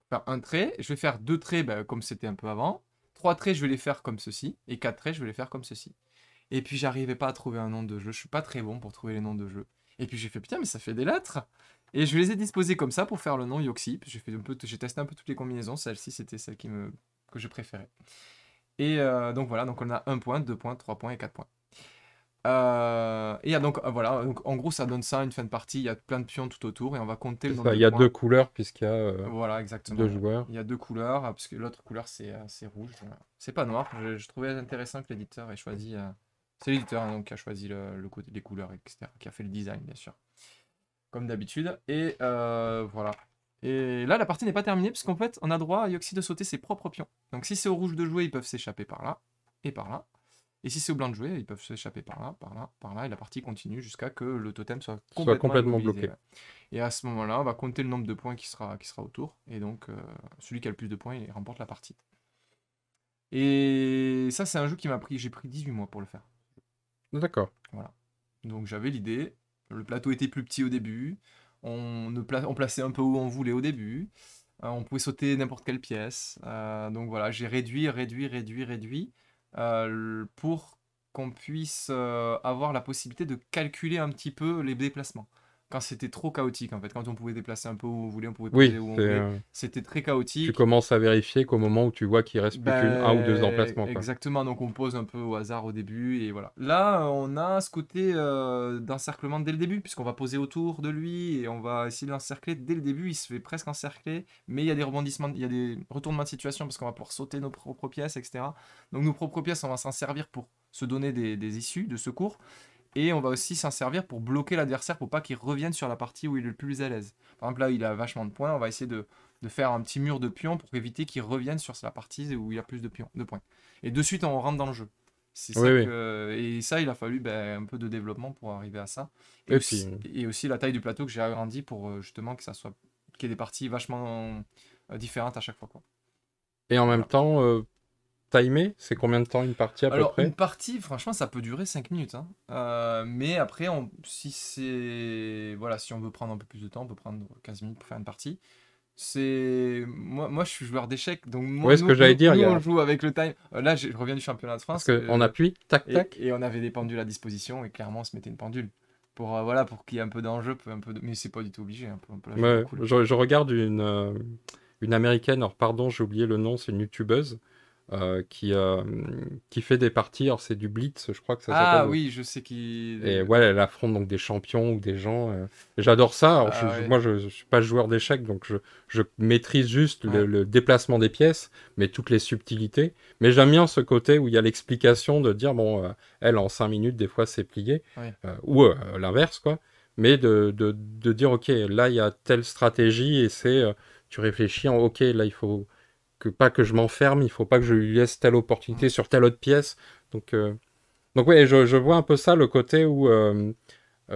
Faire un trait. Je vais faire deux traits comme c'était un peu avant. Trois traits, je vais les faire comme ceci. Et quatre traits, je vais les faire comme ceci. Et puis, j'arrivais pas à trouver un nom de jeu. Je suis pas très bon pour trouver les noms de jeu. Et puis, j'ai fait, putain, mais ça fait des lettres. Et je les ai disposés comme ça pour faire le nom Yoxi. J'ai testé un peu toutes les combinaisons. Celle-ci, c'était celle que je préférais. Et donc voilà, donc on a 1 point, 2 points, 3 points et 4 points. Et donc voilà, donc, en gros ça donne ça, une fin de partie, il y a plein de pions tout autour et on va compter le C'est nombre ça, de il y a points. 2 couleurs puisqu'il y a Voilà, 2 exactement. joueurs. Il y a 2 couleurs, parce que l'autre couleur c'est rouge. Voilà. C'est pas noir, je trouvais intéressant que l'éditeur ait choisi... c'est l'éditeur hein, donc, qui a choisi le côté des couleurs, etc. Qui a fait le design bien sûr, comme d'habitude. Et voilà. Et là la partie n'est pas terminée puisqu'en fait on a droit à Yoxi de sauter ses propres pions. Donc si c'est au rouge de jouer, ils peuvent s'échapper par là et par là. Et si c'est au blanc de jouer, ils peuvent s'échapper par là, par là, par là, et la partie continue jusqu'à que le totem soit Soit complètement complètement immobilisé. bloqué. Ouais. Et à ce moment-là, on va compter le nombre de points qui sera autour, et donc celui qui a le plus de points, il remporte la partie. Et ça, c'est un jeu qui m'a pris, j'ai pris 18 mois pour le faire. D'accord. Voilà. Donc j'avais l'idée, le plateau était plus petit au début, on plaçait un peu où on voulait au début, on pouvait sauter n'importe quelle pièce. Donc voilà, j'ai réduit pour qu'on puisse avoir la possibilité de calculer un petit peu les déplacements. Quand c'était trop chaotique en fait, quand on pouvait déplacer un peu où on voulait, on pouvait poser Oui, où on c'est, voulait, c'était très tu chaotique. commences à vérifier qu'au moment où tu vois qu'il reste plus qu'une, un ou deux emplacements, quoi. Exactement, donc on pose un peu au hasard au début, et voilà. Là, on a ce côté d'encerclement dès le début, puisqu'on va poser autour de lui, et on va essayer de l'encercler dès le début, il se fait presque encercler, mais il y a des rebondissements, il y a des retournements de situation, parce qu'on va pouvoir sauter nos propres pièces, etc. Donc nos propres pièces, on va s'en servir pour se donner des issues de secours, et on va aussi s'en servir pour bloquer l'adversaire pour pas qu'il revienne sur la partie où il est le plus à l'aise. Par exemple, là, il a vachement de points, on va essayer de faire un petit mur de pions pour éviter qu'il revienne sur la partie où il a plus de points. Et de suite, on rentre dans le jeu. C'est Oui, ça oui. et ça, il a fallu un peu de développement pour arriver à ça. Et puis, Et aussi la taille du plateau que j'ai agrandi pour justement que ça soit qu'il y ait des parties vachement différentes à chaque fois, quoi. et en même Voilà. temps, timer, c'est combien de temps une partie à peu Alors, une près? partie, franchement, ça peut durer 5 minutes, hein. Mais après, si c'est... Voilà, si on veut prendre un peu plus de temps, on peut prendre 15 minutes pour faire une partie. Moi, je suis joueur d'échecs, donc Ouais, ce que j'allais dire, il y on a... joue avec le time. Là, je reviens du championnat de Parce France, qu'on appuie, tac, tac. et on avait des pendules à disposition, et clairement, on se mettait une pendule. Voilà, pour qu'il y ait un peu d'enjeu, mais c'est pas du tout obligé, hein, on peut la jouer au Ouais, cool. je regarde une américaine, alors pardon, j'ai oublié le nom, c'est une youtubeuse qui fait des parties, alors c'est du Blitz, je crois que ça Ah s'appelle. oui, je sais qui... Et ouais, elle affronte donc des champions ou des gens. Et j'adore ça. Alors, Ah ouais, moi, je suis pas joueur d'échecs, donc je maîtrise juste ouais, le déplacement des pièces, mais toutes les subtilités. Mais j'aime bien ce côté où il y a l'explication de dire, bon, elle, en 5 minutes, des fois, c'est plié. ouais. Ou l'inverse, quoi. Mais de dire, ok, là, il y a telle stratégie, et c'est, tu réfléchis en, ok, là, il faut pas que je m'enferme, il faut pas que je lui laisse telle opportunité sur telle autre pièce. Donc, donc ouais, je vois un peu ça, le côté où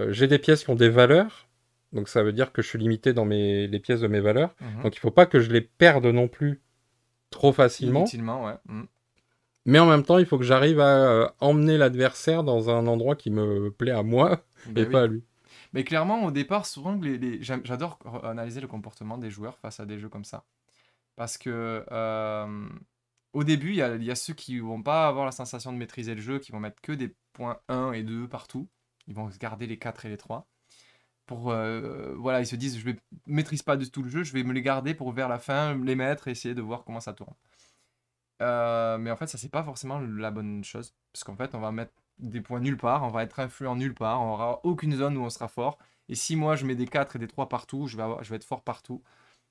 j'ai des pièces qui ont des valeurs, donc ça veut dire que je suis limité dans les pièces de mes valeurs, Mhm. donc il faut pas que je les perde non plus trop facilement, Inutilement, ouais. Mhm. mais en même temps il faut que j'arrive à emmener l'adversaire dans un endroit qui me plaît à moi et Ben pas oui. à lui. Mais clairement, au départ, souvent, j'adore analyser le comportement des joueurs face à des jeux comme ça. Parce que au début, il y a ceux qui vont pas avoir la sensation de maîtriser le jeu, qui vont mettre que des points 1 et 2 partout. Ils vont garder les 4 et les 3. Voilà, ils se disent, je ne maîtrise pas du tout le jeu, je vais me les garder pour vers la fin, les mettre et essayer de voir comment ça tourne. Mais en fait, ça, c'est pas forcément la bonne chose. Parce qu'en fait, on va mettre des points nulle part, on va être influent nulle part, on n'aura aucune zone où on sera fort. Et si moi, je mets des 4 et des 3 partout, je vais être fort partout.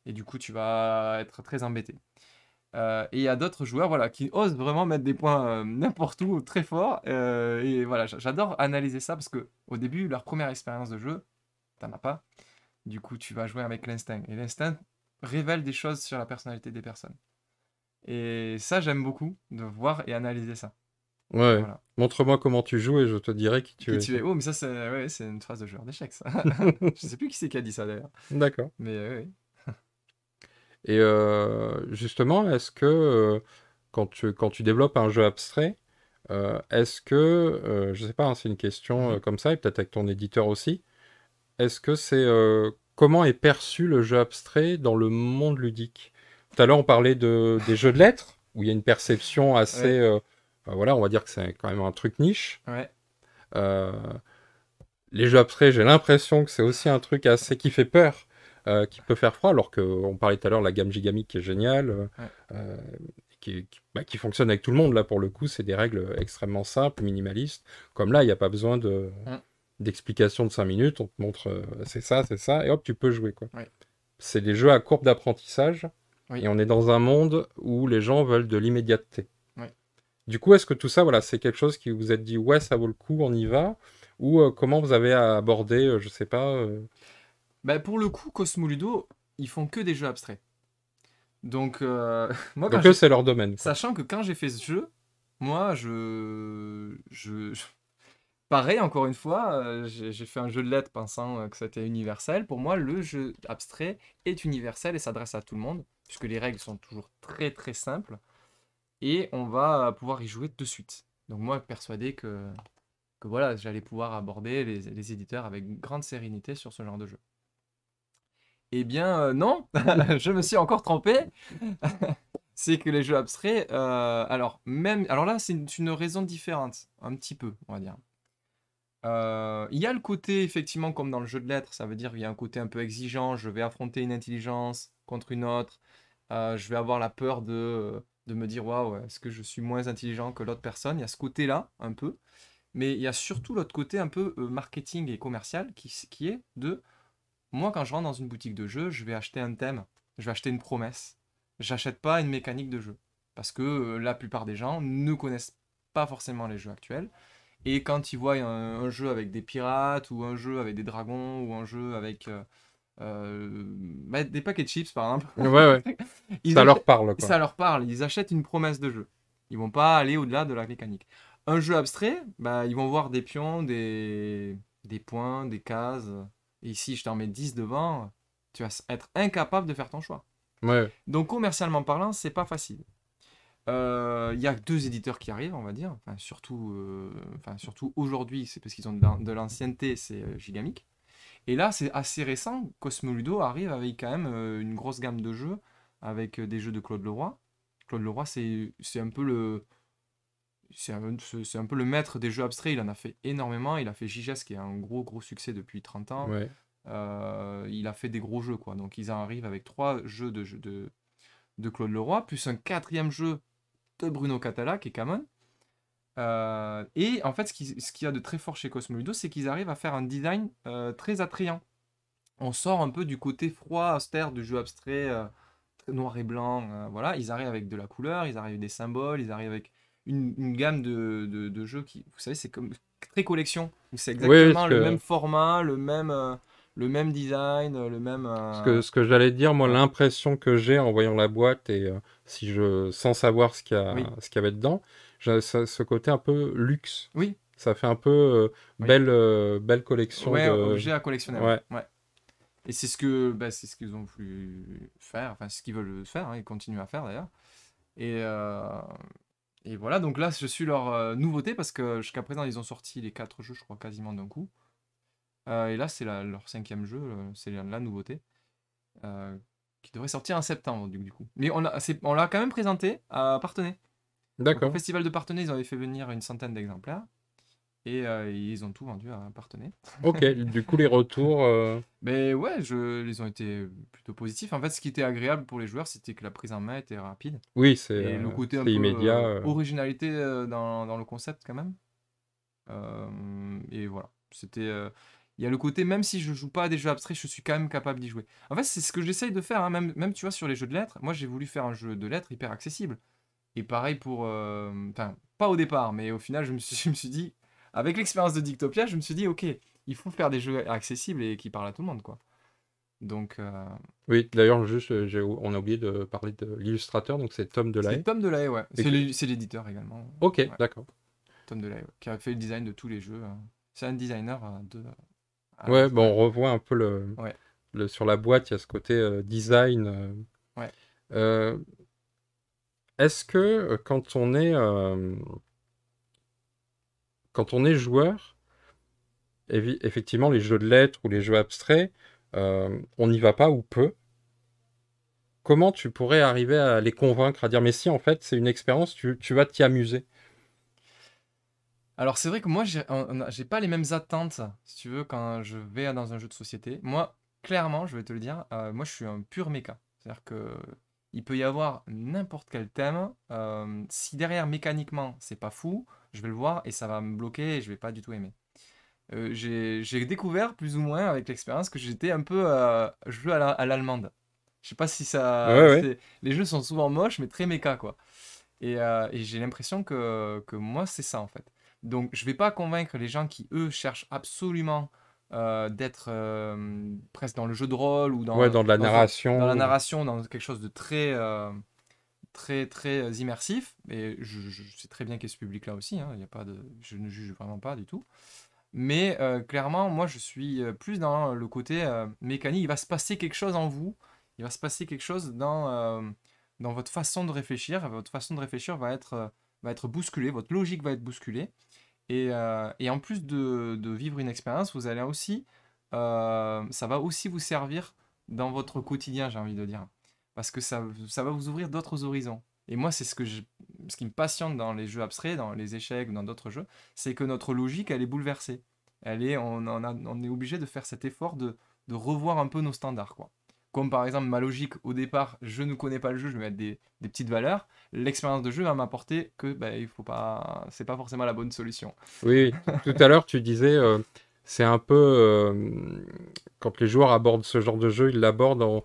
Et du coup, tu vas être très embêté. Et il y a d'autres joueurs, voilà, qui osent vraiment mettre des points n'importe où, très fort. Et voilà, j'adore analyser ça parce que au début, leur première expérience de jeu, t'en as pas. Du coup, tu vas jouer avec l'instinct. Et l'instinct révèle des choses sur la personnalité des personnes. Et ça, j'aime beaucoup de voir et analyser ça. Ouais. Voilà. Montre-moi comment tu joues et je te dirai qui Qui tu es, tu quoi. es? Oh, mais ça, c'est ouais, c'est une phrase de joueur d'échecs, ça. Je sais plus qui c'est qui a dit ça d'ailleurs. D'accord. Mais oui. Et justement, est-ce que quand tu développes un jeu abstrait, est-ce que, je sais pas, hein, c'est une question Mhm. comme ça, et peut-être avec ton éditeur aussi, est-ce que c'est comment est perçu le jeu abstrait dans le monde ludique? Tout à l'heure, on parlait des jeux de lettres, où il y a une perception assez, Ouais, voilà, on va dire que c'est quand même un truc niche. ouais. Euh, les jeux abstraits, j'ai l'impression que c'est aussi un truc assez qui fait peur, qui peut faire froid, alors qu'on parlait tout à l'heure de la gamme Gigamic qui est géniale, Ouais. euh, qui fonctionne avec tout le monde. Là, pour le coup, c'est des règles extrêmement simples, minimalistes. Comme là, il n'y a pas besoin Mm. d'explication de 5 minutes. On te montre c'est ça, et hop, tu peux jouer, quoi. Ouais. C'est des jeux à courbe d'apprentissage, Oui. et on est dans un monde où les gens veulent de l'immédiateté. Ouais. Du coup, est-ce que tout ça, voilà, c'est quelque chose qui vous êtes dit, ouais, ça vaut le coup, on y va? Ou comment vous avez abordé, je sais pas. Bah, pour le coup, Cosmo Ludo, ils font que des jeux abstraits. Donc, moi, quand Donc eux, j'ai... c'est leur domaine, quoi. Sachant que quand j'ai fait ce jeu, moi, pareil, encore une fois, j'ai fait un jeu de lettres pensant que c'était universel. Pour moi, le jeu abstrait est universel et s'adresse à tout le monde, puisque les règles sont toujours très très simples, et on va pouvoir y jouer de suite. Donc moi, persuadé que voilà, j'allais pouvoir aborder les éditeurs avec grande sérénité sur ce genre de jeu. Eh bien, non, je me suis encore trompé. C'est que les jeux abstraits, alors là, c'est une raison différente, un petit peu, on va dire. Il y a le côté, effectivement, comme dans le jeu de lettres, ça veut dire qu'il y a un côté un peu exigeant, je vais affronter une intelligence contre une autre, je vais avoir la peur de me dire, waouh, est-ce que je suis moins intelligent que l'autre personne? Il y a ce côté-là, un peu, mais il y a surtout l'autre côté un peu marketing et commercial qui est de, moi, quand je rentre dans une boutique de jeux, je vais acheter un thème, je vais acheter une promesse, j'achète pas une mécanique de jeu, parce que la plupart des gens ne connaissent pas forcément les jeux actuels. Et quand ils voient un jeu avec des pirates, ou un jeu avec des dragons, ou un jeu avec des paquets de chips par exemple, Ouais, ouais. ils Ça leur achètent, parle, quoi. ça leur parle, ils achètent une promesse de jeu. Ils vont pas aller au-delà de la mécanique. Un jeu abstrait, bah, ils vont voir des pions, des points, des cases. Et ici, je t'en mets 10 devant, tu vas être incapable de faire ton choix. Ouais. Donc commercialement parlant, c'est pas facile. Il y a deux éditeurs qui arrivent, on va dire. Enfin, surtout aujourd'hui, c'est parce qu'ils ont de l'ancienneté, c'est Gigamic. Et là, c'est assez récent. Cosmo Ludo arrive avec quand même une grosse gamme de jeux, avec des jeux de Claude Leroy. Claude Leroy, c'est un peu le maître des jeux abstraits. Il en a fait énormément. Il a fait Giges, qui est un gros gros succès depuis 30 ans. Ouais. Il a fait des gros jeux, quoi. Donc ils en arrivent avec trois jeux de Claude Leroy, plus un quatrième jeu de Bruno Catala, qui est Camon. Et en fait, ce qu'il y a de très fort chez Cosmo Ludo, c'est qu'ils arrivent à faire un design très attrayant. On sort un peu du côté froid, austère du jeu abstrait, noir et blanc. Voilà, ils arrivent avec de la couleur, ils arrivent avec des symboles, ils arrivent avec une gamme de jeux qui, vous savez, c'est comme très collection. C'est Oui, exactement le même format, le même design, le même. ce que j'allais dire, moi, Ouais. l'impression que j'ai en voyant la boîte et si je, sans savoir Oui, ce qu'il y avait dedans, j'ai ce côté un peu luxe. oui, Ça fait un peu oui. belle collection Ouais, de. objet à collectionner, ouais. Ouais, Ouais. Et c'est ce qu'ils ont voulu faire, enfin, c'est ce qu'ils veulent faire, hein, ils continuent à faire d'ailleurs. Et, euh, et voilà, donc là, je suis leur nouveauté parce que jusqu'à présent, ils ont sorti les 4 jeux, je crois, quasiment d'un coup. Et là, c'est leur cinquième jeu, c'est la nouveauté, euh, qui devrait sortir en septembre, du coup. Mais on l'a quand même présenté à Parthenay. Donc au d'accord. festival de Parthenay, ils avaient fait venir une centaine d'exemplaires. Et ils ont tout vendu à Parthenay. Ok, du coup, les retours. Mais ouais, ils ont été plutôt positifs. En fait, ce qui était agréable pour les joueurs, c'était que la prise en main était rapide. Oui, Et le côté un c'est peu immédiat. originalité dans le concept quand même. Et voilà. Il y a le côté, même si je joue pas à des jeux abstraits, je suis quand même capable d'y jouer. En fait, c'est ce que j'essaye de faire, hein, même, tu vois, sur les jeux de lettres. Moi, j'ai voulu faire un jeu de lettres hyper accessible. Et pareil pour... Enfin, pas au départ, mais au final, je me suis dit, avec l'expérience de Dictopia, je me suis dit, ok, il faut faire des jeux accessibles et qui parlent à tout le monde, quoi. Donc, Oui, d'ailleurs, juste, on a oublié de parler de l'illustrateur, donc c'est Tom c'est Delahaye. Tom Delahaye, ouais. Et que- C'est l'éditeur également. Ok, Ouais, d'accord. Tom Delahaye, ouais, qui a fait le design de tous les jeux. C'est un designer à la Ouais, base. bon, Ouais, on revoit un peu ouais, sur la boîte, il y a ce côté design. ouais. Euh, Est-ce que quand on est joueur, effectivement, les jeux de lettres ou les jeux abstraits, on n'y va pas ou peu. Comment tu pourrais arriver à les convaincre, à dire, mais si, en fait, c'est une expérience, tu vas t'y amuser. Alors, c'est vrai que moi, j'ai pas les mêmes attentes, si tu veux, quand je vais dans un jeu de société. Moi, clairement, je vais te le dire, moi, je suis un pur méca. C'est-à-dire que il peut y avoir n'importe quel thème. Si derrière, mécaniquement, c'est pas fou, je vais le voir et ça va me bloquer et je vais pas du tout aimer. J'ai découvert, plus ou moins, avec l'expérience, que j'étais un peu jeu à l'allemande. Je sais pas si Ouais, ça... ouais. Les jeux sont souvent moches, mais très méca, quoi. Et j'ai l'impression que moi, c'est ça en fait. Donc, je vais pas convaincre les gens qui, eux, cherchent absolument d'être presque dans le jeu de rôle ou Ouais, dans de la dans la narration. narration, dans quelque chose de très immersif. Et je sais très bien qu'il y a ce public-là aussi, hein, il y a pas de, je ne juge vraiment pas du tout. Mais clairement, moi, je suis plus dans le côté mécanique. Il va se passer quelque chose en vous. Il va se passer quelque chose dans votre façon de réfléchir. Votre façon de réfléchir va être bousculée. Votre logique va être bousculée. Et en plus de vivre une expérience, vous allez aussi, ça va aussi vous servir dans votre quotidien, j'ai envie de dire. Parce que ça va vous ouvrir d'autres horizons. Et moi, c'est ce qui me passionne dans les jeux abstraits, dans les échecs ou dans d'autres jeux, c'est que notre logique, elle est bouleversée. On est obligé de faire cet effort de revoir un peu nos standards, quoi. Comme par exemple, ma logique, au départ, je ne connais pas le jeu, je vais mettre des petites valeurs. L'expérience de jeu va m'apporter que il faut pas, c'est pas forcément la bonne solution. Oui, tout à l'heure, tu disais, c'est un peu, quand les joueurs abordent ce genre de jeu, ils l'abordent en,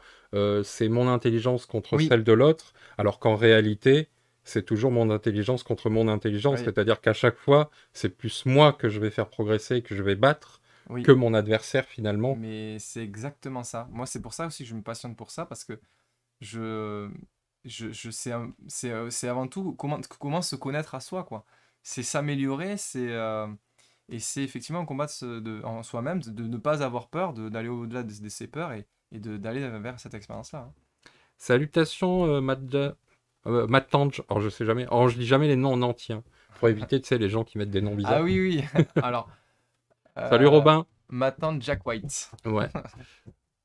c'est mon intelligence contre Oui, celle de l'autre, alors qu'en réalité, c'est toujours mon intelligence contre mon intelligence, oui, c'est-à-dire qu'à chaque fois, c'est plus moi que je vais faire progresser, que je vais battre, que oui. mon adversaire finalement. Mais c'est exactement ça. Moi, c'est pour ça aussi que je me passionne pour ça, parce que je, c'est avant tout comment se connaître à soi, quoi. C'est s'améliorer, et c'est effectivement un combat en soi-même, de ne pas avoir peur, d'aller au-delà de ses peurs d'aller vers cette expérience-là, hein. Salutations, Matt Tange. Alors, je sais jamais, alors, je dis jamais les noms en entier, hein, pour éviter, tu sais, les gens qui mettent des noms Ah bizarres. oui, oui. Alors, Salut euh, Robin. ma tante Jack White. Ouais.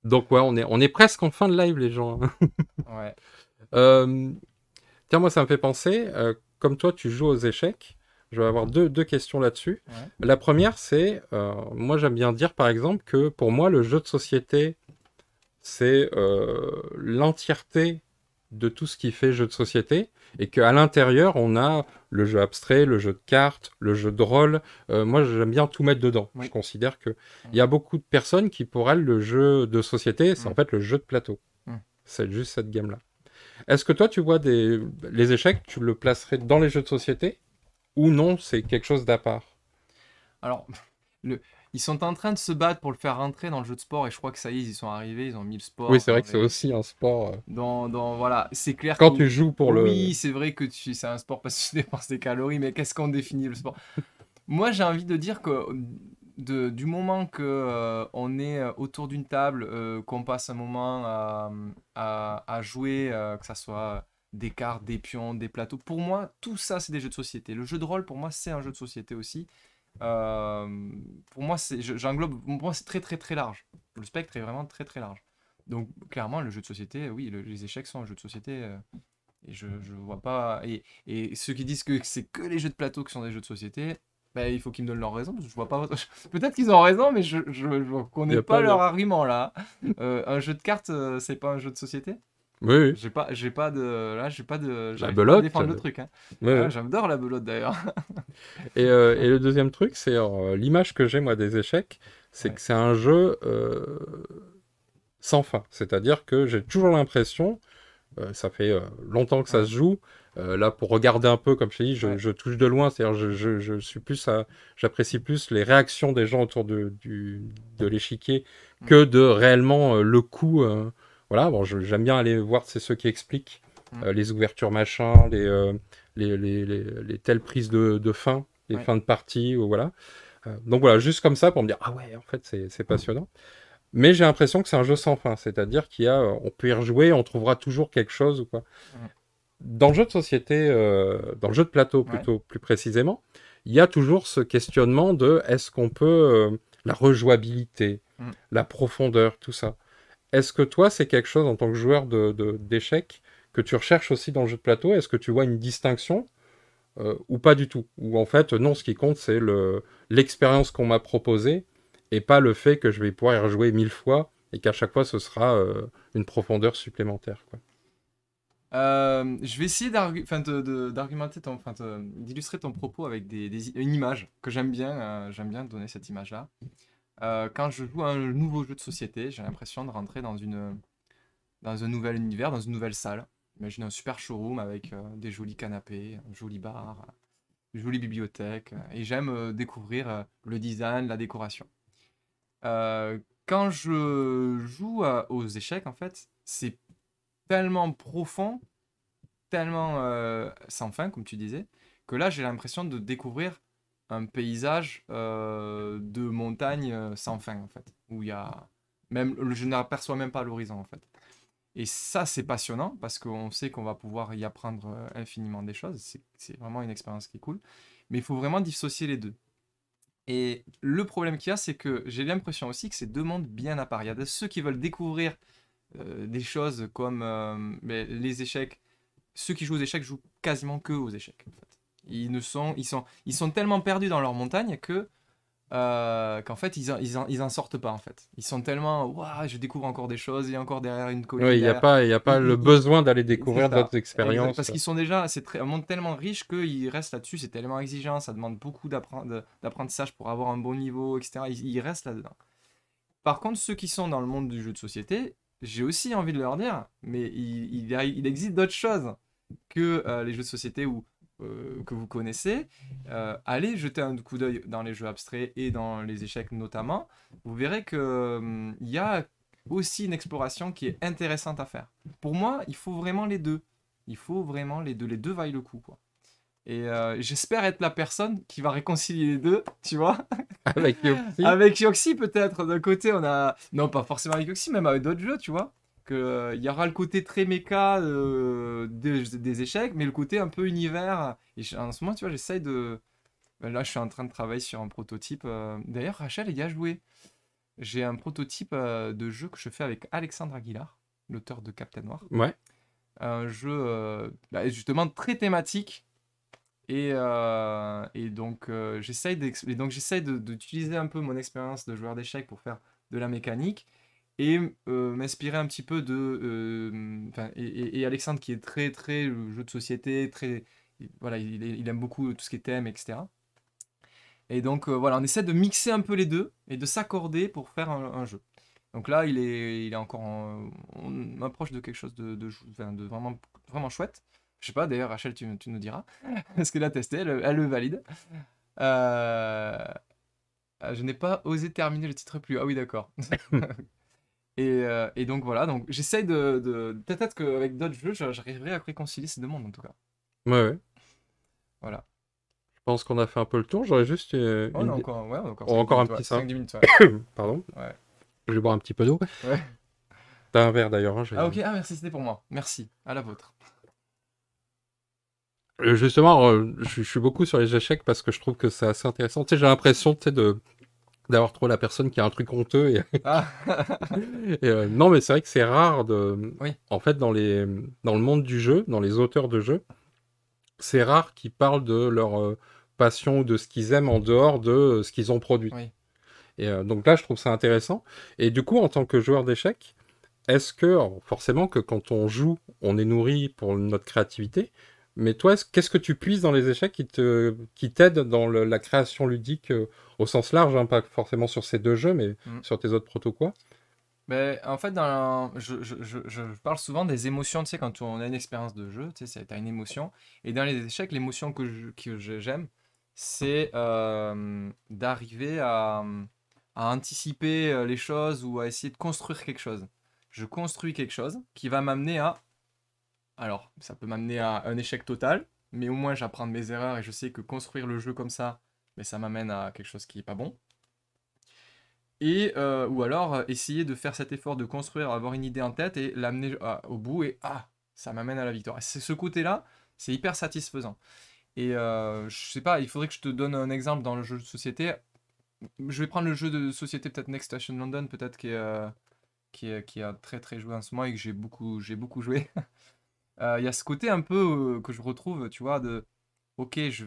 Donc ouais, on est presque en fin de live, les gens, hein. Ouais, Euh, Tiens, moi, ça me fait penser, comme toi, tu joues aux échecs, je vais avoir deux questions là-dessus. ouais. La première, c'est, moi, j'aime bien dire, par exemple, que pour moi, le jeu de société, c'est l'entièreté de tout ce qui fait jeu de société, et qu'à l'intérieur, on a le jeu abstrait, le jeu de cartes, le jeu de rôle. Moi, j'aime bien tout mettre dedans. Je Oui. considère que il y Mm, a beaucoup de personnes qui, pour elles, le jeu de société, c'est en mm, fait le jeu de plateau. mm. C'est juste cette gamme-là. Est-ce que toi, tu vois les échecs, tu le placerais dans les jeux de société ou non, c'est quelque chose d'à part? Alors, le... ils sont en train de se battre pour le faire rentrer dans le jeu de sport et je crois que ça y est, ils y sont arrivés, ils ont mis le Oui, sport c'est vrai que c'est aussi un sport. voilà, c'est clair que Quand tu joues pour le. oui, c'est vrai que c'est un sport parce que tu dépenses des calories, mais qu'est-ce qu'on définit le sport? Moi, j'ai envie de dire que du moment que on est autour d'une table, qu'on passe un moment à jouer, que ça soit des cartes, des pions, des plateaux, pour moi, tout ça, c'est des jeux de société. Le jeu de rôle, pour moi, c'est un jeu de société aussi. Pour moi, pour moi, c'est très large. Le spectre est vraiment très large. Donc, clairement, le jeu de société, oui, les échecs sont un jeu de société. Et je vois pas. Et ceux qui disent que c'est que les jeux de plateau qui sont des jeux de société, ben, il faut qu'ils me donnent leur raison, parce que je vois pas. Peut-être qu'ils ont raison, mais je Il y connais a pas pas leur de. argument là. Un jeu de cartes, c'est pas un jeu de société? Oui, oui. J'ai pas de. Là, j'ai pas de. La J'arrive pas à belote. défendre le truc, hein. Oui, Ah, oui. j'adore la belote d'ailleurs. Et le deuxième truc, c'est l'image que j'ai moi des échecs. c'est Ouais, que c'est un jeu sans fin. C'est-à-dire que j'ai toujours l'impression, ça fait longtemps que ça ouais, se joue. Là, pour regarder un peu, comme je t'ai dit, ouais, je touche de loin, c'est-à-dire je suis plus j'apprécie plus les réactions des gens autour de l'échiquier mm, que de réellement le coup. Voilà, bon, j'aime bien aller voir, c'est ceux qui expliquent mm, les ouvertures machin, les telles prises de fin, les ouais, fins de partie, ou voilà. Donc voilà, juste comme ça pour me dire, ah ouais, en fait, c'est passionnant. Mais j'ai l'impression que c'est un jeu sans fin, c'est-à-dire on peut y rejouer, on trouvera toujours quelque chose ou quoi. mm, Dans le jeu de société, dans le jeu de plateau ouais, plutôt plus précisément, il y a toujours ce questionnement de est-ce qu'on peut la rejouabilité, mm. la profondeur, tout ça. Est-ce que toi, c'est quelque chose en tant que joueur d'échecs que tu recherches aussi dans le jeu de plateau? Est-ce que tu vois une distinction ou pas du tout? Ou en fait, non, ce qui compte, c'est l'expérience qu'on m'a proposée et pas le fait que je vais pouvoir y rejouer 1000 fois et qu'à chaque fois, ce sera une profondeur supplémentaire, quoi. Je vais essayer d'argumenter d'illustrer ton propos avec une image que j'aime bien. J'aime bien donner cette image-là. Quand je joue à un nouveau jeu de société, j'ai l'impression de rentrer dans un nouvel univers, dans une nouvelle salle. Imagine un super showroom avec des jolis canapés, un joli bar, une jolie bibliothèque. Et j'aime découvrir le design, la décoration. Quand je joue aux échecs, en fait, c'est tellement profond, tellement sans fin, comme tu disais, que là, j'ai l'impression de découvrir un paysage de montagne sans fin, en fait, où il y a même, je n'aperçois même pas l'horizon, en fait. Et ça, c'est passionnant parce qu'on sait qu'on va pouvoir y apprendre infiniment des choses. C'est vraiment une expérience qui est cool. Mais il faut vraiment dissocier les deux. Et le problème qu'il y a, c'est que j'ai l'impression aussi que c'est deux mondes bien à part. Il y a ceux qui veulent découvrir des choses comme les échecs. Ceux qui jouent aux échecs jouent quasiment que aux échecs. En fait. Ils sont tellement perdus dans leur montagne que qu'en fait ils en sortent pas en fait. Ils sont tellement waouh, je découvre encore des choses, il y a encore derrière une Oui, colline derrière. il y a pas le Ils- besoin d'aller c'est découvrir ça. d'autres Exact. expériences. Parce qu'ils sont déjà, un monde tellement riche qu'ils restent là-dessus, c'est tellement exigeant, ça demande beaucoup d'apprentissage pour avoir un bon niveau, etc. Ils restent là-dedans. Par contre, ceux qui sont dans le monde du jeu de société, j'ai aussi envie de leur dire, mais il existe d'autres choses que les jeux de société que vous connaissez. Allez jeter un coup d'œil dans les jeux abstraits et dans les échecs notamment. Vous verrez qu'il y a aussi une exploration qui est intéressante à faire. Pour moi, il faut vraiment les deux. Il faut vraiment les deux. Les deux vaillent le coup, quoi. Et j'espère être la personne qui va réconcilier les deux, tu vois. Avec Yoxi. Avec Yoxi, peut-être. D'un côté, on a. Non, pas forcément avec Yoxi, même avec d'autres jeux, tu vois. Il y aura le côté très méca des échecs, mais le côté un peu univers. Et en ce moment, tu vois, j'essaye de. Ben là, je suis en train de travailler sur un prototype. D'ailleurs, Rachel y a joué. J'ai un prototype de jeu que je fais avec Alexandre Aguilar, l'auteur de Captain Noir. Ouais. Un jeu justement très thématique et donc, j'essaye d'utiliser un peu mon expérience de joueur d'échecs pour faire de la mécanique et m'inspirer un petit peu et Alexandre qui est très très jeu de société, très voilà, il aime beaucoup tout ce qui est thème, etc. Et donc voilà, on essaie de mixer un peu les deux et de s'accorder pour faire un jeu. Donc là, il est encore on approche de quelque chose de vraiment vraiment chouette. Je sais pas, d'ailleurs, Rachel, tu nous diras. Parce qu'elle a testé, elle le valide. Euh, je n'ai pas osé terminer le titre plus. Ah oui, d'accord. Et donc voilà, donc j'essaye peut-être qu'avec d'autres jeux, j'arriverai à réconcilier ces deux mondes en tout cas. Ouais, ouais. Voilà. Je pense qu'on a fait un peu le tour. J'aurais juste Oh, ouais, on a encore oh, 5 encore un minutes, ouais. petit ça. 5-10 minutes, ouais. Pardon. Ouais. Je vais boire un petit peu d'eau. Ouais. T'as un verre d'ailleurs. Hein, Ah ok, ah merci, c'était pour moi. Merci, à la vôtre. Justement, je suis beaucoup sur les échecs parce que je trouve que c'est assez intéressant. Tu sais, j'ai l'impression, tu sais, d'avoir trouvé la personne qui a un truc honteux. Ah Non, mais c'est vrai que c'est rare de. oui, En fait, dans le monde du jeu, dans les auteurs de jeux, c'est rare qu'ils parlent de leur passion ou de ce qu'ils aiment en dehors de ce qu'ils ont produit. oui. Et donc là, je trouve ça intéressant. Et du coup, en tant que joueur d'échecs, est-ce que, alors, forcément, que quand on joue, on est nourri pour notre créativité, Mais toi, qu'est-ce que tu puises dans les échecs qui t'aident dans la création ludique au sens large, hein, pas forcément sur ces deux jeux, mais Mm. sur tes autres protos, quoi? Mais en fait, je parle souvent des émotions, tu sais, quand on a une expérience de jeu, tu sais, t'as une émotion. Et dans les échecs, l'émotion j'aime, c'est d'arriver à anticiper les choses ou à essayer de construire quelque chose. Je construis quelque chose qui va m'amener à... Alors, ça peut m'amener à un échec total, mais au moins j'apprends de mes erreurs et je sais que construire le jeu comme ça, mais ça m'amène à quelque chose qui est pas bon. Et ou alors essayer de faire cet effort de construire, avoir une idée en tête et l'amener au bout et ça m'amène à la victoire. Et c'est ce côté-là, c'est hyper satisfaisant. Et je sais pas, il faudrait que je te donne un exemple dans le jeu de société. Je vais prendre le jeu de société peut-être Next Station London, peut-être qui a très très joué en ce moment et que j'ai beaucoup joué. Il y a ce côté un peu que je retrouve, tu vois, de ok, je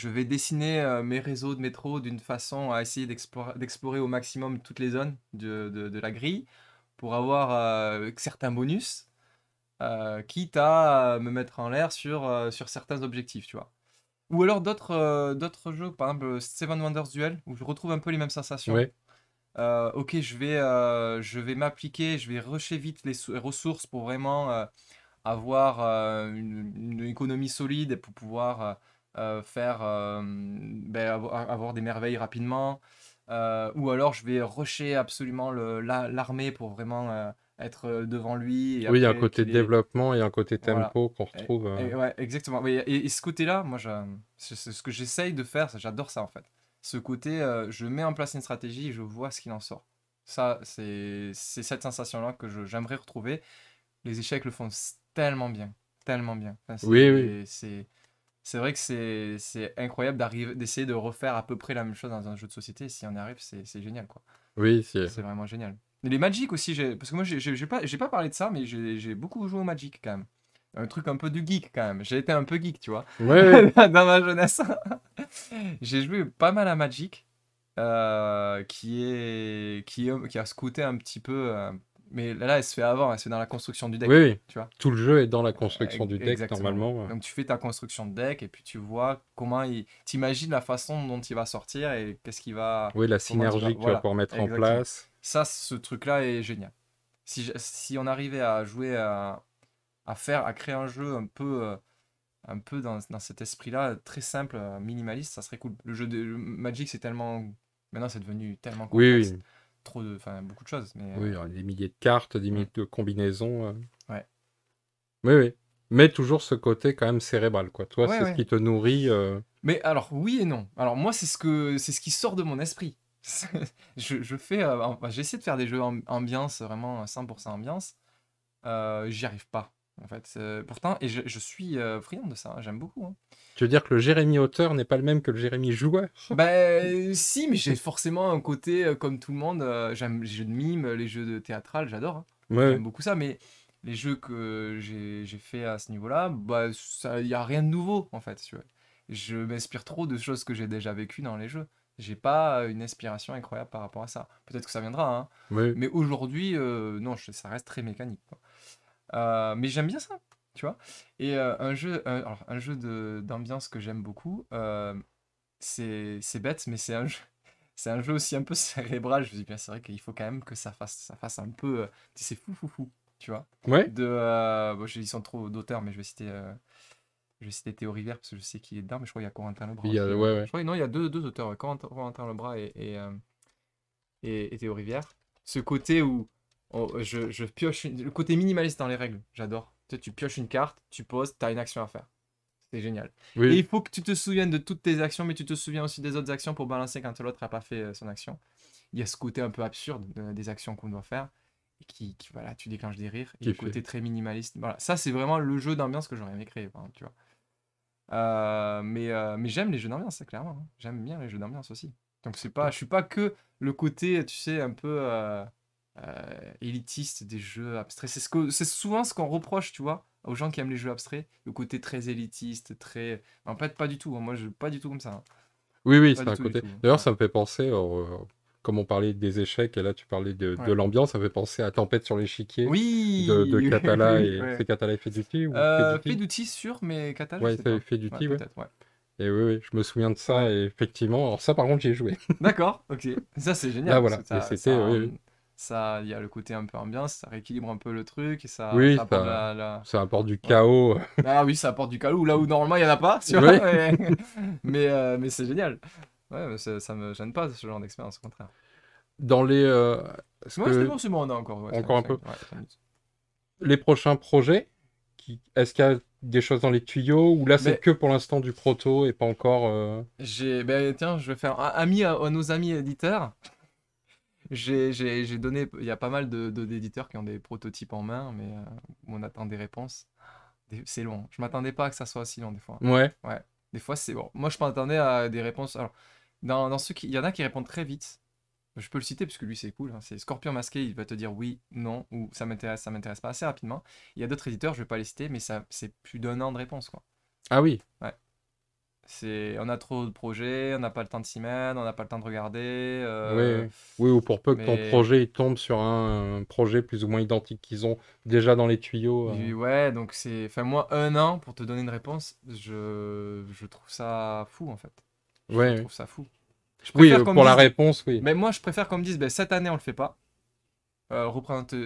vais dessiner mes réseaux de métro d'une façon à essayer d'explorer au maximum toutes les zones de la grille pour avoir certains bonus, quitte à me mettre en l'air sur certains objectifs, tu vois. Ou alors d'autres jeux, par exemple Seven Wonders Duel, où je retrouve un peu les mêmes sensations. Ouais. Ok, je vais m'appliquer, je vais rusher vite les ressources pour vraiment avoir une économie solide et pour pouvoir faire avoir des merveilles rapidement. Ou alors je vais rusher absolument l'armée pour vraiment être devant lui et Oui, il y a un après côté qu'il est... développement et un côté Voilà. tempo qu'on retrouve. Ouais, exactement. Oui, et ce côté-là, moi, c'est ce que j'essaye de faire, j'adore ça en fait. Ce côté, je mets en place une stratégie et je vois ce qu'il en sort. Ça, c'est cette sensation-là que j'aimerais retrouver. Les échecs le font tellement bien, tellement bien. Enfin, Oui, oui, c'est vrai que c'est incroyable d'essayer de refaire à peu près la même chose dans un jeu de société. Si on y arrive, c'est génial, quoi. oui, c'est... C'est vraiment génial. Et les Magic aussi, parce que moi, j'ai pas parlé de ça, mais j'ai beaucoup joué au Magic quand même. Un truc un peu du geek quand même. J'ai été un peu geek, tu vois, Ouais, ouais. dans ma jeunesse. J'ai joué pas mal à Magic, qui a ce côté un petit peu. Mais là, elle se fait avant, elle se fait dans la construction du Oui, deck, oui. tu vois. Tout le jeu est dans la construction du deck, Exactement. normalement. Donc tu fais ta construction de deck et puis tu vois comment il... T'imagines la façon dont il va sortir et qu'est-ce qu'il va... Oui, la Comment il va... synergie que tu vas Voilà, pouvoir mettre en exactement. place. Ça, ce truc-là est génial. Si on arrivait à jouer, à créer un jeu un peu dans cet esprit-là, très simple, minimaliste, ça serait cool. Le Magic, c'est tellement... Maintenant, c'est devenu tellement Oui, complexe. oui. Enfin, beaucoup de choses. Mais Oui, alors, des milliers de cartes, des milliers de combinaisons. ouais. Oui, oui. Mais toujours ce côté quand même cérébral, quoi. Toi, Ouais, c'est ce ouais. qui te nourrit. Mais alors, oui et non. Alors, moi, c'est ce qui sort de mon esprit. Je fais, j'essaie de faire des jeux ambiance, vraiment 100% ambiance. J'y arrive pas, en fait. Pourtant, et je suis friand de ça, hein, j'aime beaucoup, hein. Tu veux dire que le Jérémy auteur n'est pas le même que le Jérémy joueur? Ben, si, mais j'ai forcément un côté, comme tout le monde, j'aime les jeux de mime, les jeux de théâtral, j'adore, hein. Ouais, J'aime beaucoup ça, mais les jeux que j'ai fait à ce niveau-là, bah, il n'y a rien de nouveau, en fait, tu vois. Je m'inspire trop de choses que j'ai déjà vécues dans les jeux. J'ai pas une inspiration incroyable par rapport à ça. Peut-être que ça viendra, hein. ouais. Mais aujourd'hui, non, ça reste très mécanique, quoi. Mais j'aime bien ça, tu vois. Et alors, un jeu d'ambiance que j'aime beaucoup, c'est bête, mais c'est un jeu aussi un peu cérébral. Je me dis bien, c'est vrai qu'il faut quand même que ça fasse un peu. C'est fou, fou, fou, tu vois. Ouais? Bon, ils sont trop d'auteurs, mais je vais citer Théo Rivière parce que je sais qu'il est dedans, mais je crois qu'il y a Corentin Lebras Il y a... aussi. Ouais, Je ouais. crois, non, il y a deux auteurs, ouais, Corentin Lebras et Théo Rivière. Ce côté où je pioche, le côté minimaliste dans les règles, j'adore. Tu sais, tu pioches une carte, tu poses, tu as une action à faire. C'est génial. Et Oui, il faut que tu te souviennes de toutes tes actions, mais tu te souviens aussi des autres actions pour balancer quand l'autre n'a pas fait son action. Il y a ce côté un peu absurde des actions qu'on doit faire. Et voilà, tu déclenches des rires. Et qui le fait. côté très minimaliste. Voilà, ça, c'est vraiment le jeu d'ambiance que j'aurais aimé créer, par exemple, tu vois. Mais j'aime les jeux d'ambiance, ça, clairement, hein. J'aime bien les jeux d'ambiance aussi. Donc, je suis pas que le côté, tu sais, un peu élitiste des jeux abstraits. C'est souvent ce qu'on reproche, tu vois, aux gens qui aiment les jeux abstraits. Le côté très élitiste, très. En fait, pas du tout, hein. Moi, je pas du tout comme ça, hein. Oui, oui, Pas c'est du un tout, du côté. tout. D'ailleurs, Ouais. ça me fait penser. comme on parlait des échecs, et là tu parlais de Ouais. l'ambiance, ça fait penser à Tempête sur l'échiquier Oui, de oui, Catala, oui, et ouais. c'est Catala et Feduti ou Feduti? Feduti sûr, mais Kata, je Ouais, sais c'est pas. Ouais, Feduti, ouais. peut-être, ouais. Et oui, oui, je me souviens de ça, Ouais. et effectivement, alors ça par contre j'y ai joué. D'accord, ok. Ça, c'est Là génial parce voilà, que et c'était, oui, oui. il y a le côté un peu ambiance, ça rééquilibre un peu le truc et ça Oui, apporte la... ça apporte du Ouais. chaos. Ah oui, ça apporte du calou là où normalement il y en a pas, tu vois. Oui, Mais c'est génial. Ouais, mais ça me gêne pas ce genre d'expérience, au contraire. dans les... est-ce Ouais, c'était que, bon, c'est bon, on a encore ouais, encore un peu, ouais, 5 minutes. les prochains projets, est-ce qu'il y a des choses dans les tuyaux, ou là c'est Mais que pour l'instant du proto et pas encore... ben, tiens, je vais faire à nos amis éditeurs. J'ai donné, il y a pas mal d'éditeurs qui ont des prototypes en main, mais où on attend des réponses. C'est long. Je m'attendais pas à que ça soit aussi long des fois. Ouais, Ouais. Des fois, c'est bon. Moi, je m'attendais à des réponses. Alors, dans ceux qui, il y en a qui répondent très vite. Je peux le citer parce que lui, c'est cool, hein. C'est Scorpion Masqué, il va te dire oui, non, ou ça m'intéresse pas assez rapidement. Il y a d'autres éditeurs, je vais pas les citer, mais ça, c'est plus d'un an de réponse, quoi. ah oui, Ouais. On a trop de projets, on n'a pas le temps de s'y mettre, on n'a pas le temps de regarder. oui, oui. Oui, ou pour peu que ton Mais projet il tombe sur un projet plus ou moins identique qu'ils ont déjà dans les tuyaux. ouais, donc c'est. Enfin, moi, un an pour te donner une réponse, je trouve ça fou, en fait. Je Ouais, ouais. trouve ça fou. Je Oui, préfère qu'on me pour la dise. réponse, oui. Mais moi, je préfère qu'on me dise, ben, cette année, on le fait pas.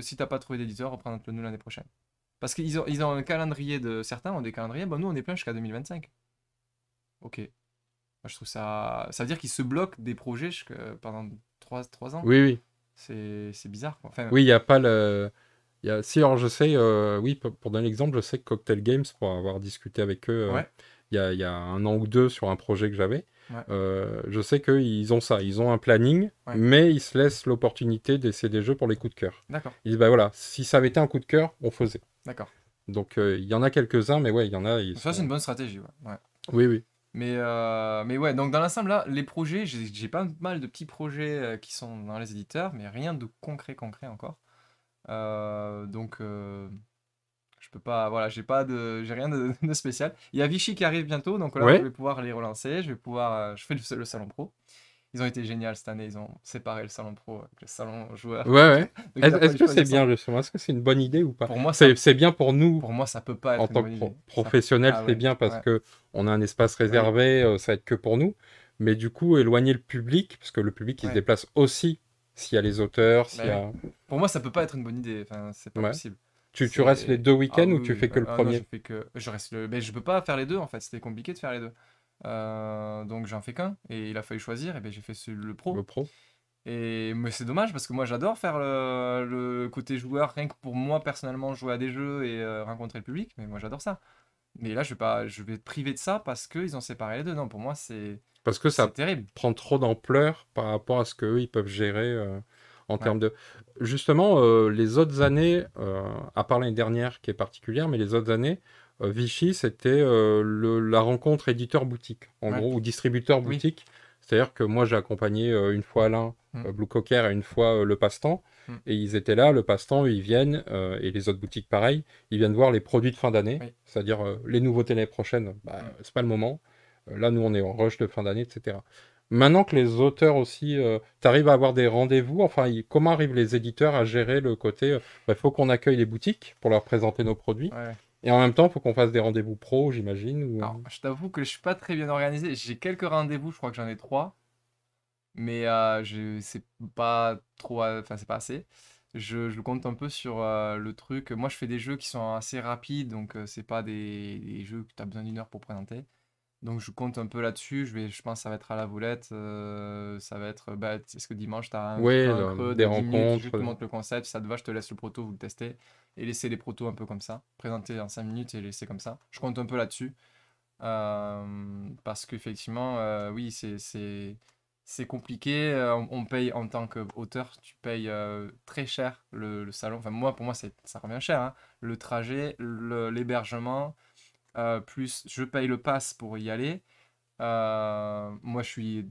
Si t'as pas trouvé d'éditeur, représente-le nous l'année prochaine. Parce ils ont un calendrier de. Certains ont des calendriers, bon, nous, on est plein jusqu'à 2025. Ok. Moi, je trouve ça. Ça veut dire qu'ils se bloquent des projets pendant 3 ans. Oui, oui. C'est bizarre, quoi. Enfin, Oui, il n'y a pas le... Si, alors je sais, oui, pour donner l'exemple, je sais que Cocktail Games, pour avoir discuté avec eux ouais, il y a un an ou deux sur un projet que j'avais, ouais, je sais qu'ils ont ça, ils ont un planning, ouais. mais ils se laissent l'opportunité d'essayer des jeux pour les coups de cœur. D'accord, Ils disent, bah voilà, si ça avait été un coup de cœur, on faisait. d'accord. Donc il y en a quelques-uns, mais ouais, il y en a, ils Ça, c'est une sont... bonne stratégie, ouais. Ouais. Oui, oui. Mais ouais, donc dans l'ensemble, là, les projets, j'ai pas mal de petits projets qui sont dans les éditeurs, mais rien de concret encore. Donc, je peux pas, voilà, j'ai rien de spécial. Il y a Vichy qui arrive bientôt, donc là, je Ouais, vais pouvoir les relancer. Je fais le salon pro. Ils ont été géniaux cette année, ils ont séparé le salon pro avec le salon joueur. ouais, ouais. Donc, il a Est-ce fallu que c'est choisir bien, ça. justement? Est-ce que c'est une bonne idée ou pas? Pour moi, C'est bien pour nous, pour moi, ça peut pas en être une tant que bonne idée. professionnel, Ah c'est ouais, bien parce ouais, que on a un espace oui, réservé, ça va être que pour nous. Mais du coup, éloigner le public, parce que le public, il se ouais, déplace aussi s'il y a les auteurs, bah s'il y oui. a... Pour moi, ça peut pas être une bonne idée. Enfin, c'est pas Ouais. possible. Tu restes les deux Ah week-ends ou oui, tu oui. fais que le Ah non, premier? je reste mais je peux pas faire les deux en fait. C'était compliqué de faire les deux. Donc j'en fais qu'un et il a fallu choisir. Et ben j'ai fait le Le pro. pro? Mais c'est dommage parce que moi j'adore faire le côté joueur, rien que pour moi personnellement jouer à des jeux et rencontrer le public. Mais moi j'adore ça. Mais là je vais être privé de ça parce qu'ils ont séparé les deux. Non, pour moi Parce que c'est ça terrible. prend trop d'ampleur par rapport à ce qu'eux, ils peuvent gérer en Ouais, termes de... Justement, les autres années, à part l'année dernière qui est particulière, mais les autres années, Vichy, c'était la rencontre éditeur-boutique, en ouais, gros, ou oui. distributeur-boutique. C'est-à-dire que moi, j'ai accompagné une fois Alain, Mm, Blue Cocker, et une fois Le Passe-Temps, mm, et ils étaient là, Le Passe-Temps, ils viennent, et les autres boutiques pareil, ils viennent voir les produits de fin d'année, oui. c'est-à-dire les nouveautés l'année prochaine, bah, Mm. c'est pas le moment. Là, nous, on est en rush de fin d'année, etc. Maintenant que les auteurs aussi, tu arrives à avoir des rendez-vous, enfin, comment arrivent les éditeurs à gérer le côté, il faut qu'on accueille les boutiques pour leur présenter nos produits, Ouais. et en même temps, il faut qu'on fasse des rendez-vous pro, j'imagine, ou... Alors, je t'avoue que je suis pas très bien organisé. J'ai quelques rendez-vous, je crois que j'en ai 3. Mais c'est pas trop, enfin, c'est pas assez. Je compte un peu sur le truc. Moi, je fais des jeux qui sont assez rapides, donc c'est pas des jeux que tu as besoin d'une heure pour présenter. Donc, je compte un peu là-dessus. Je pense que ça va être à la volette. Ça va être, bah, est-ce que dimanche, tu as Oui, un creux des de 10 minutes, je rencontres. te montre le concept. Si ça te va, je te laisse le proto, vous le testez. Et laisser les protos un peu comme ça. Présenter en 5 minutes et laisser comme ça. Je compte un peu là-dessus. Parce qu'effectivement, oui, c'est compliqué. On paye en tant qu'auteur, tu payes très cher le salon. Enfin, moi, pour moi, ça revient cher, hein. Le trajet, l'hébergement, plus je paye le pass pour y aller. Moi, je suis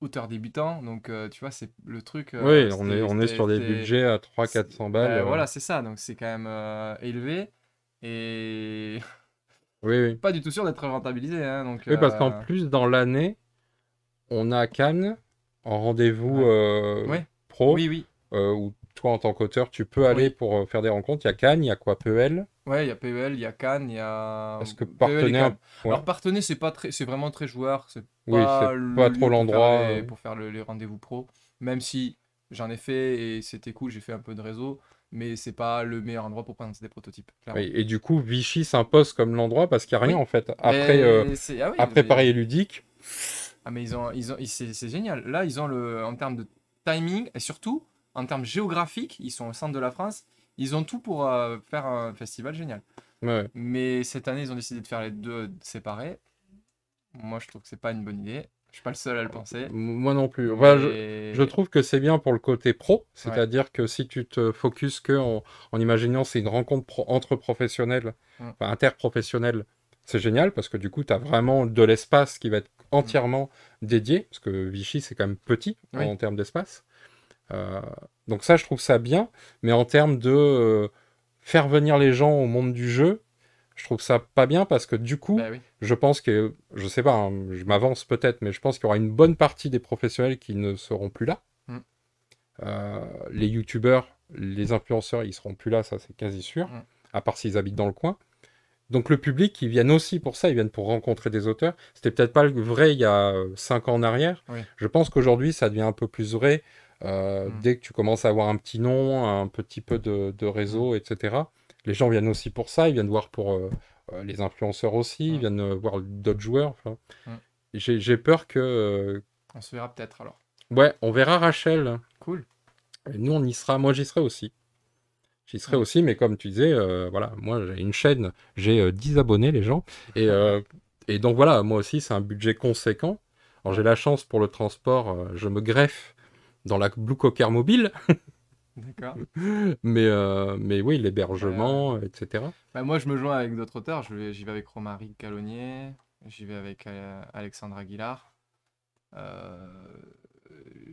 auteur débutant, donc tu vois, c'est le truc. Oui, on est sur des budgets à 300-400 balles. Ben voilà, c'est ça. Donc, c'est quand même élevé. Et Oui, oui. pas du tout sûr d'être rentabilisé, hein, donc, Oui, parce qu'en plus, dans l'année, on a Cannes, en rendez-vous Ouais. Ouais. pro, Oui, oui, où toi, en tant qu'auteur, tu peux aller oui. pour faire des rencontres. Il y a Cannes, il y a quoi, PEL? Ouais, il y a PEL, il y a Cannes, il y a Est-ce que PEL et Partenay, Cannes. ouais. Alors Partenay, c'est pas très, c'est vraiment très joueur, c'est Oui, pas c'est pas le trop lieu pour faire l'endroit. les rendez-vous pro, même si j'en ai fait et c'était cool, j'ai fait un peu de réseau, mais c'est pas le meilleur endroit pour présenter des prototypes, clairement. Oui, et du coup, Vichy s'impose comme l'endroit parce qu'il n'y a rien Oui, en fait. mais c'est ah oui, Après Paris Ludique, ah mais c'est génial. Là, ils ont le en termes de timing et surtout en termes géographiques, ils sont au centre de la France, ils ont tout pour faire un festival génial. ouais. Mais cette année, ils ont décidé de faire les deux séparés. Moi, je trouve que c'est pas une bonne idée. Je suis pas le seul à le penser. Moi non plus. Enfin, je Mais trouve que c'est bien pour le côté pro, ouais. c'est-à-dire que si tu te focuses que en imaginant c'est une rencontre entre professionnels, Mm, enfin interprofessionnels, c'est génial parce que du coup, tu as vraiment de l'espace qui va être mm. entièrement dédié, parce que Vichy, c'est quand même petit Oui. en termes d'espace. Euh, donc ça, je trouve ça bien, mais en termes de faire venir les gens au monde du jeu, je trouve ça pas bien parce que du coup, Bah oui. je pense que, je sais pas, hein, je m'avance peut-être, mais je pense qu'il y aura une bonne partie des professionnels qui ne seront plus là. Mm, Les youtubeurs, les influenceurs, ils seront plus là, ça c'est quasi sûr, mm. à part s'ils habitent dans le coin. Donc le public, ils viennent aussi pour ça, ils viennent pour rencontrer des auteurs. C'était peut-être pas le vrai il y a 5 ans en arrière. Oui. Je pense qu'aujourd'hui, ça devient un peu plus vrai. Mm, Dès que tu commences à avoir un petit nom, un petit peu de mm, réseau, etc., les gens viennent aussi pour ça, ils viennent voir pour les influenceurs aussi, ils mm, viennent voir d'autres joueurs. Enfin, mm. j'ai peur que... On se verra peut-être alors. ouais, on verra Rachel. Cool. Et nous, on y sera. Moi, j'y serai aussi. J'y serai Oui. aussi, mais comme tu disais, voilà, moi j'ai une chaîne, j'ai 10 abonnés les gens, et, euh, et donc voilà, moi aussi c'est un budget conséquent. Alors j'ai Ouais. la chance pour le transport, je me greffe dans la Blue Cocker mobile, D'accord. mais oui, Bah, l'hébergement, etc. bah, moi, je me joins avec d'autres auteurs. J'y vais avec Romaric Calonnier. J'y vais avec Alexandre Aguilar.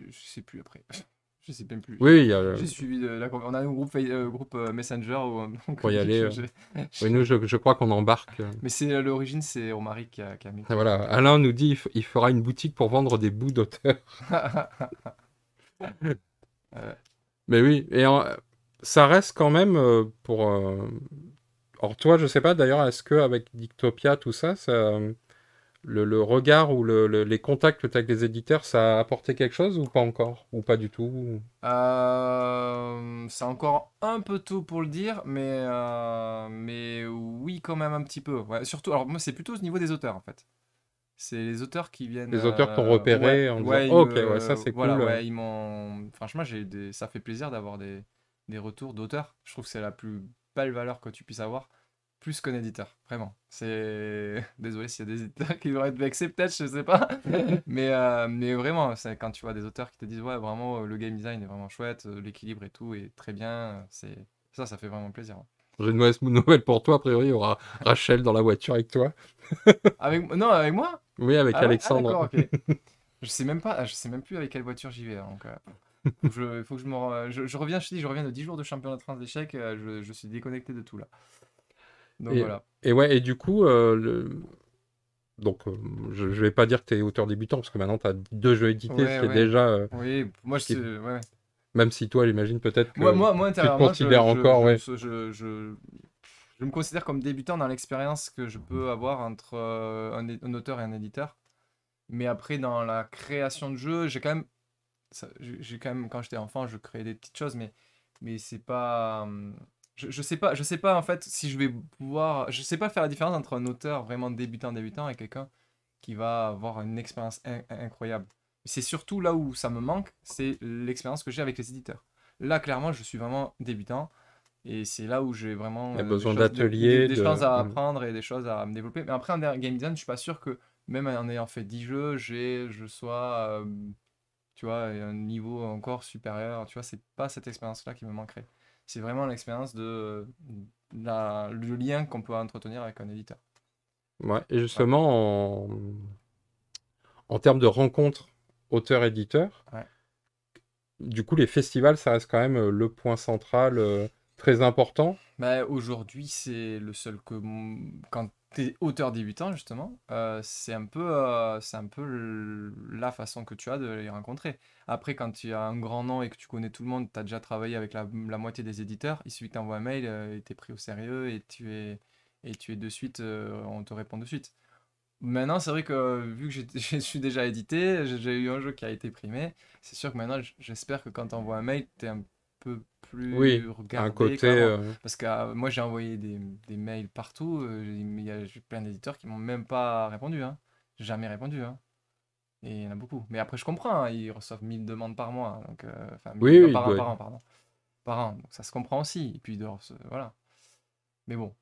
Je sais plus après. Je sais même plus. Oui, il y a, J'ai suivi on a un groupe, groupe Messenger donc pour y aller. Oui, nous, je- je crois qu'on embarque. mais c'est à l'origine, c'est Romaric qui a mis. Voilà, Alain nous dit il fera une boutique pour vendre des bouts d'auteur. Euh, Mais oui, ça reste quand même pour. Alors toi, je sais pas d'ailleurs, est-ce que avec Dictopia, tout ça, le regard ou les contacts que tu as avec les éditeurs, ça a apporté quelque chose ou pas encore? Ou pas du tout? c'est encore un peu tôt pour le dire, mais oui, quand même un petit peu. Ouais, surtout, alors moi, c'est plutôt au niveau des auteurs en fait. C'est les auteurs qui viennent. Les auteurs t'ont Ouais, repéré en disant ouais, oh, ok, ouais, ça c'est voilà, cool. ouais, ils m'ont. Franchement, ça fait plaisir d'avoir des retours d'auteurs. Je trouve que c'est la plus belle valeur que tu puisses avoir, plus qu'un éditeur, vraiment. C'est. Désolé s'il y a des éditeurs qui vont être vexés, peut-être, je sais pas. Mais vraiment, c'est quand tu vois des auteurs qui te disent, ouais, vraiment, le game design est vraiment chouette, l'équilibre et tout est très bien. Ça fait vraiment plaisir. J'ai une mauvaise nouvelle pour toi, a priori, il y aura Rachel dans la voiture avec toi. Non, avec moi? Oui, avec Ah ouais? Ah Alexandre. d'accord, ok. Je sais même plus avec quelle voiture j'y vais, hein, donc faut que je reviens, je te dis, je reviens de 10 jours de championnat de France d'échecs, je suis déconnecté de tout là. Donc Et, voilà. et ouais, et du coup, donc je vais pas dire que tu es auteur débutant, parce que maintenant tu as 2 jeux édités, ce Ouais, qui est ouais. déjà. Oui, moi Ce qui est- ouais, ouais. Même si toi, j'imagine peut-être que Moi tu te intérieurement, considères encore, ouais. je me considère comme débutant dans l'expérience que je peux avoir entre un auteur et un éditeur. Mais après, dans la création de jeux, j'ai quand même, quand j'étais enfant, je créais des petites choses, mais c'est pas. Je sais pas en fait si je vais pouvoir. Je sais pas faire la différence entre un auteur vraiment débutant et quelqu'un qui va avoir une expérience incroyable. C'est surtout là où ça me manque, c'est l'expérience que j'ai avec les éditeurs. Là, clairement, je suis vraiment débutant et c'est là où j'ai Il vraiment y a besoin d'ateliers, des choses à de. apprendre et des choses à me développer. Mais après, en game design, je suis pas sûr que même en ayant fait 10 jeux, je sois tu vois, et un niveau encore supérieur. Tu vois, c'est pas cette expérience-là qui me manquerait. C'est vraiment l'expérience le lien qu'on peut entretenir avec un éditeur. Ouais. Et Ouais, justement, en termes de rencontres auteur-éditeur, ouais. du coup, les festivals, ça reste quand même le point central très important. Bah, aujourd'hui, c'est le seul t'es auteur débutant, justement, c'est un peu la façon que tu as de les rencontrer. Après, quand tu as un grand nom et que tu connais tout le monde, tu as déjà travaillé avec la moitié des éditeurs, il suffit que tu envoies un mail et tu es pris au sérieux et tu es de suite, on te répond de suite. Maintenant, c'est vrai que vu que je suis déjà édité, j'ai déjà eu un jeu qui a été primé, c'est sûr que maintenant, j'espère que quand tu envoies un mail, tu es un peu Oui, plus un regardé côté. qu'avant. Parce que moi, j'ai envoyé des mails partout, il y a j'ai plein d'éditeurs qui m'ont même pas répondu, hein. Jamais répondu, hein. Et il y en a beaucoup. Mais après, je comprends, hein, ils reçoivent 1000 demandes par mois, donc, enfin, 1000 Oui, oui, il par an, doit être. pardon. Par an, donc ça se comprend aussi. Et puis, voilà. Mais bon.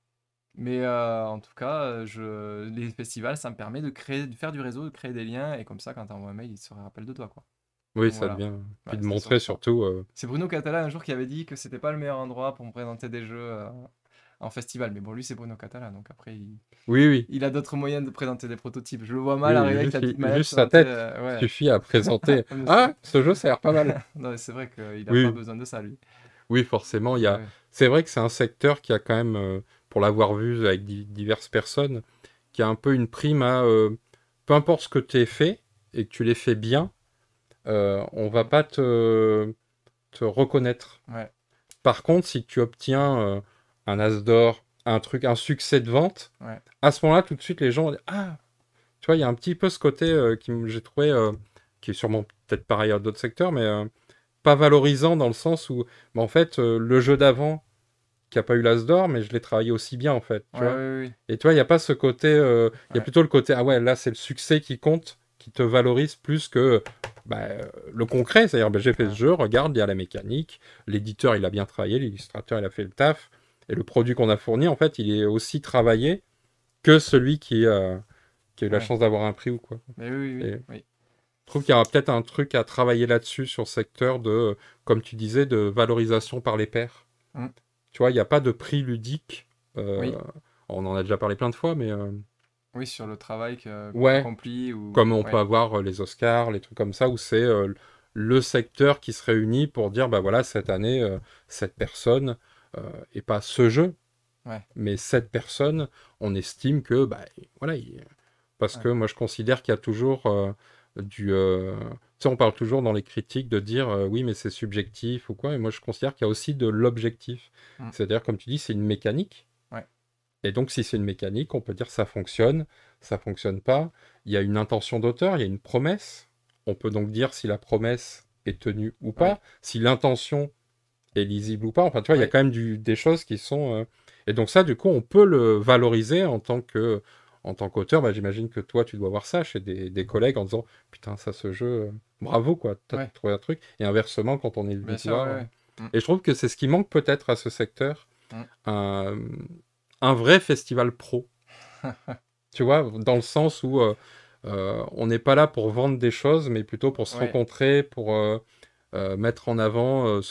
Mais en tout cas, les festivals, ça me permet de faire du réseau, de créer des liens, et comme ça, quand tu envoies un mail, ils se rappellent de toi, quoi. Oui, Donc ça voilà. devient. Puis Ouais, de c'était montrer surtout ça. surtout. C'est Bruno Catala un jour qui avait dit que c'était pas le meilleur endroit pour me présenter des jeux en festival. Mais bon, lui, c'est Bruno Catala, donc après, Oui, oui. il a d'autres moyens de présenter des prototypes. Je le vois mal Oui, arriver avec la petite manette juste sa présenter. tête Ouais. suffit à présenter. Non, Ah, ce jeu, ça a l'air pas mal. non, mais c'est vrai qu'il a pas Oui, besoin de ça, lui. oui, forcément, il y Ouais, a. ouais. C'est vrai que c'est un secteur qui a quand même, pour l'avoir vu avec diverses personnes, qui a un peu une prime à, peu importe ce que tu as fait et que tu l'aies fait bien, on va Mm. pas te reconnaître. Ouais, Par contre, si tu obtiens un as d'or, un succès de vente, ouais, à ce moment-là, tout de suite, les gens vont dire, ah, tu vois, il y a un petit peu ce côté j'ai trouvé, qui est sûrement peut-être pareil à d'autres secteurs, mais pas valorisant dans le sens où, bah, en fait, le jeu d'avant, qui a pas eu l'as d'or, mais je l'ai travaillé aussi bien, en fait, ouais, tu vois. ouais, Et tu vois, il n'y a pas ce côté, il y a ouais, plutôt le côté, ah ouais, là, c'est le succès qui compte, qui te valorise plus que bah, le concret. C'est-à-dire, bah, j'ai fait ce ouais, jeu, regarde, il y a la mécanique, l'éditeur, il a bien travaillé, l'illustrateur, il a fait le taf, et le produit qu'on a fourni, en fait, il est aussi travaillé que celui qui a eu la ouais. chance d'avoir un prix ou quoi. Mais oui, oui, Et oui, je oui. trouve qu'il y aura peut-être un truc à travailler là-dessus, sur le secteur de, comme tu disais, de valorisation par les pairs. Mm. Tu vois, il n'y a pas de prix ludique. Oui, On en a déjà parlé plein de fois, mais oui, sur le travail ouais, accompli ou comme on peut ouais, avoir les Oscars, les trucs comme ça, où c'est le secteur qui se réunit pour dire, bah voilà, cette année, cette personne, et pas ce jeu, ouais, mais cette personne, on estime que, bah voilà, parce que ouais, moi je considère qu'il y a toujours du... Tu sais, on parle toujours dans les critiques de dire oui, mais c'est subjectif ou quoi, et moi je considère qu'il y a aussi de l'objectif. mm, C'est-à-dire, comme tu dis, c'est une mécanique. ouais, Et donc, si c'est une mécanique, on peut dire ça fonctionne pas. Il y a une intention d'auteur, il y a une promesse. On peut donc dire si la promesse est tenue ou oui, pas, si l'intention est lisible ou pas. Enfin, tu vois, il y a oui, quand même des choses qui sont. Et donc, ça, du coup, on peut le valoriser en tant qu'auteur. Bah, j'imagine que toi, tu dois voir ça chez des collègues en disant putain, ça, ce jeu, bravo, quoi, t'as ouais, trouvé un truc. Et inversement, quand on est le bien sûr, voir. ouais, ouais. Mm, Et je trouve que c'est ce qui manque peut-être à ce secteur. mm. Un, un vrai festival pro. Tu vois, dans le sens où on n'est pas là pour vendre des choses, mais plutôt pour se Ouais. rencontrer, pour mettre en avant, Bah,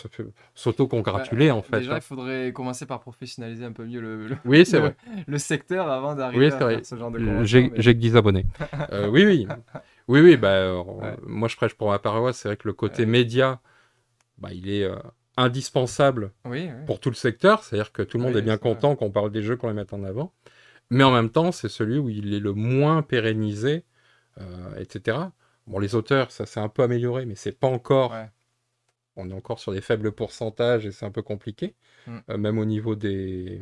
s'auto-congratuler en fait, déjà, il hein. faudrait commencer par professionnaliser un peu mieux Oui, c'est le, vrai. le secteur avant Oui, d'arriver c'est à vrai. faire ce genre de convention, mais J'ai que 10 abonnés. Oui, oui. Oui, oui, bah, ouais, moi je prêche pour ma paroisse. C'est vrai que le côté oui, média, bah, il est indispensable oui, oui, pour tout le secteur. C'est-à-dire que tout le monde est oui, bien c'est vrai. content qu'on parle des jeux, qu'on les mette en avant. Mais en même temps, c'est celui où il est le moins pérennisé, etc. Bon, les auteurs, ça s'est un peu amélioré, mais c'est pas encore. Ouais, On est encore sur des faibles pourcentages et c'est un peu compliqué, mm, même au niveau de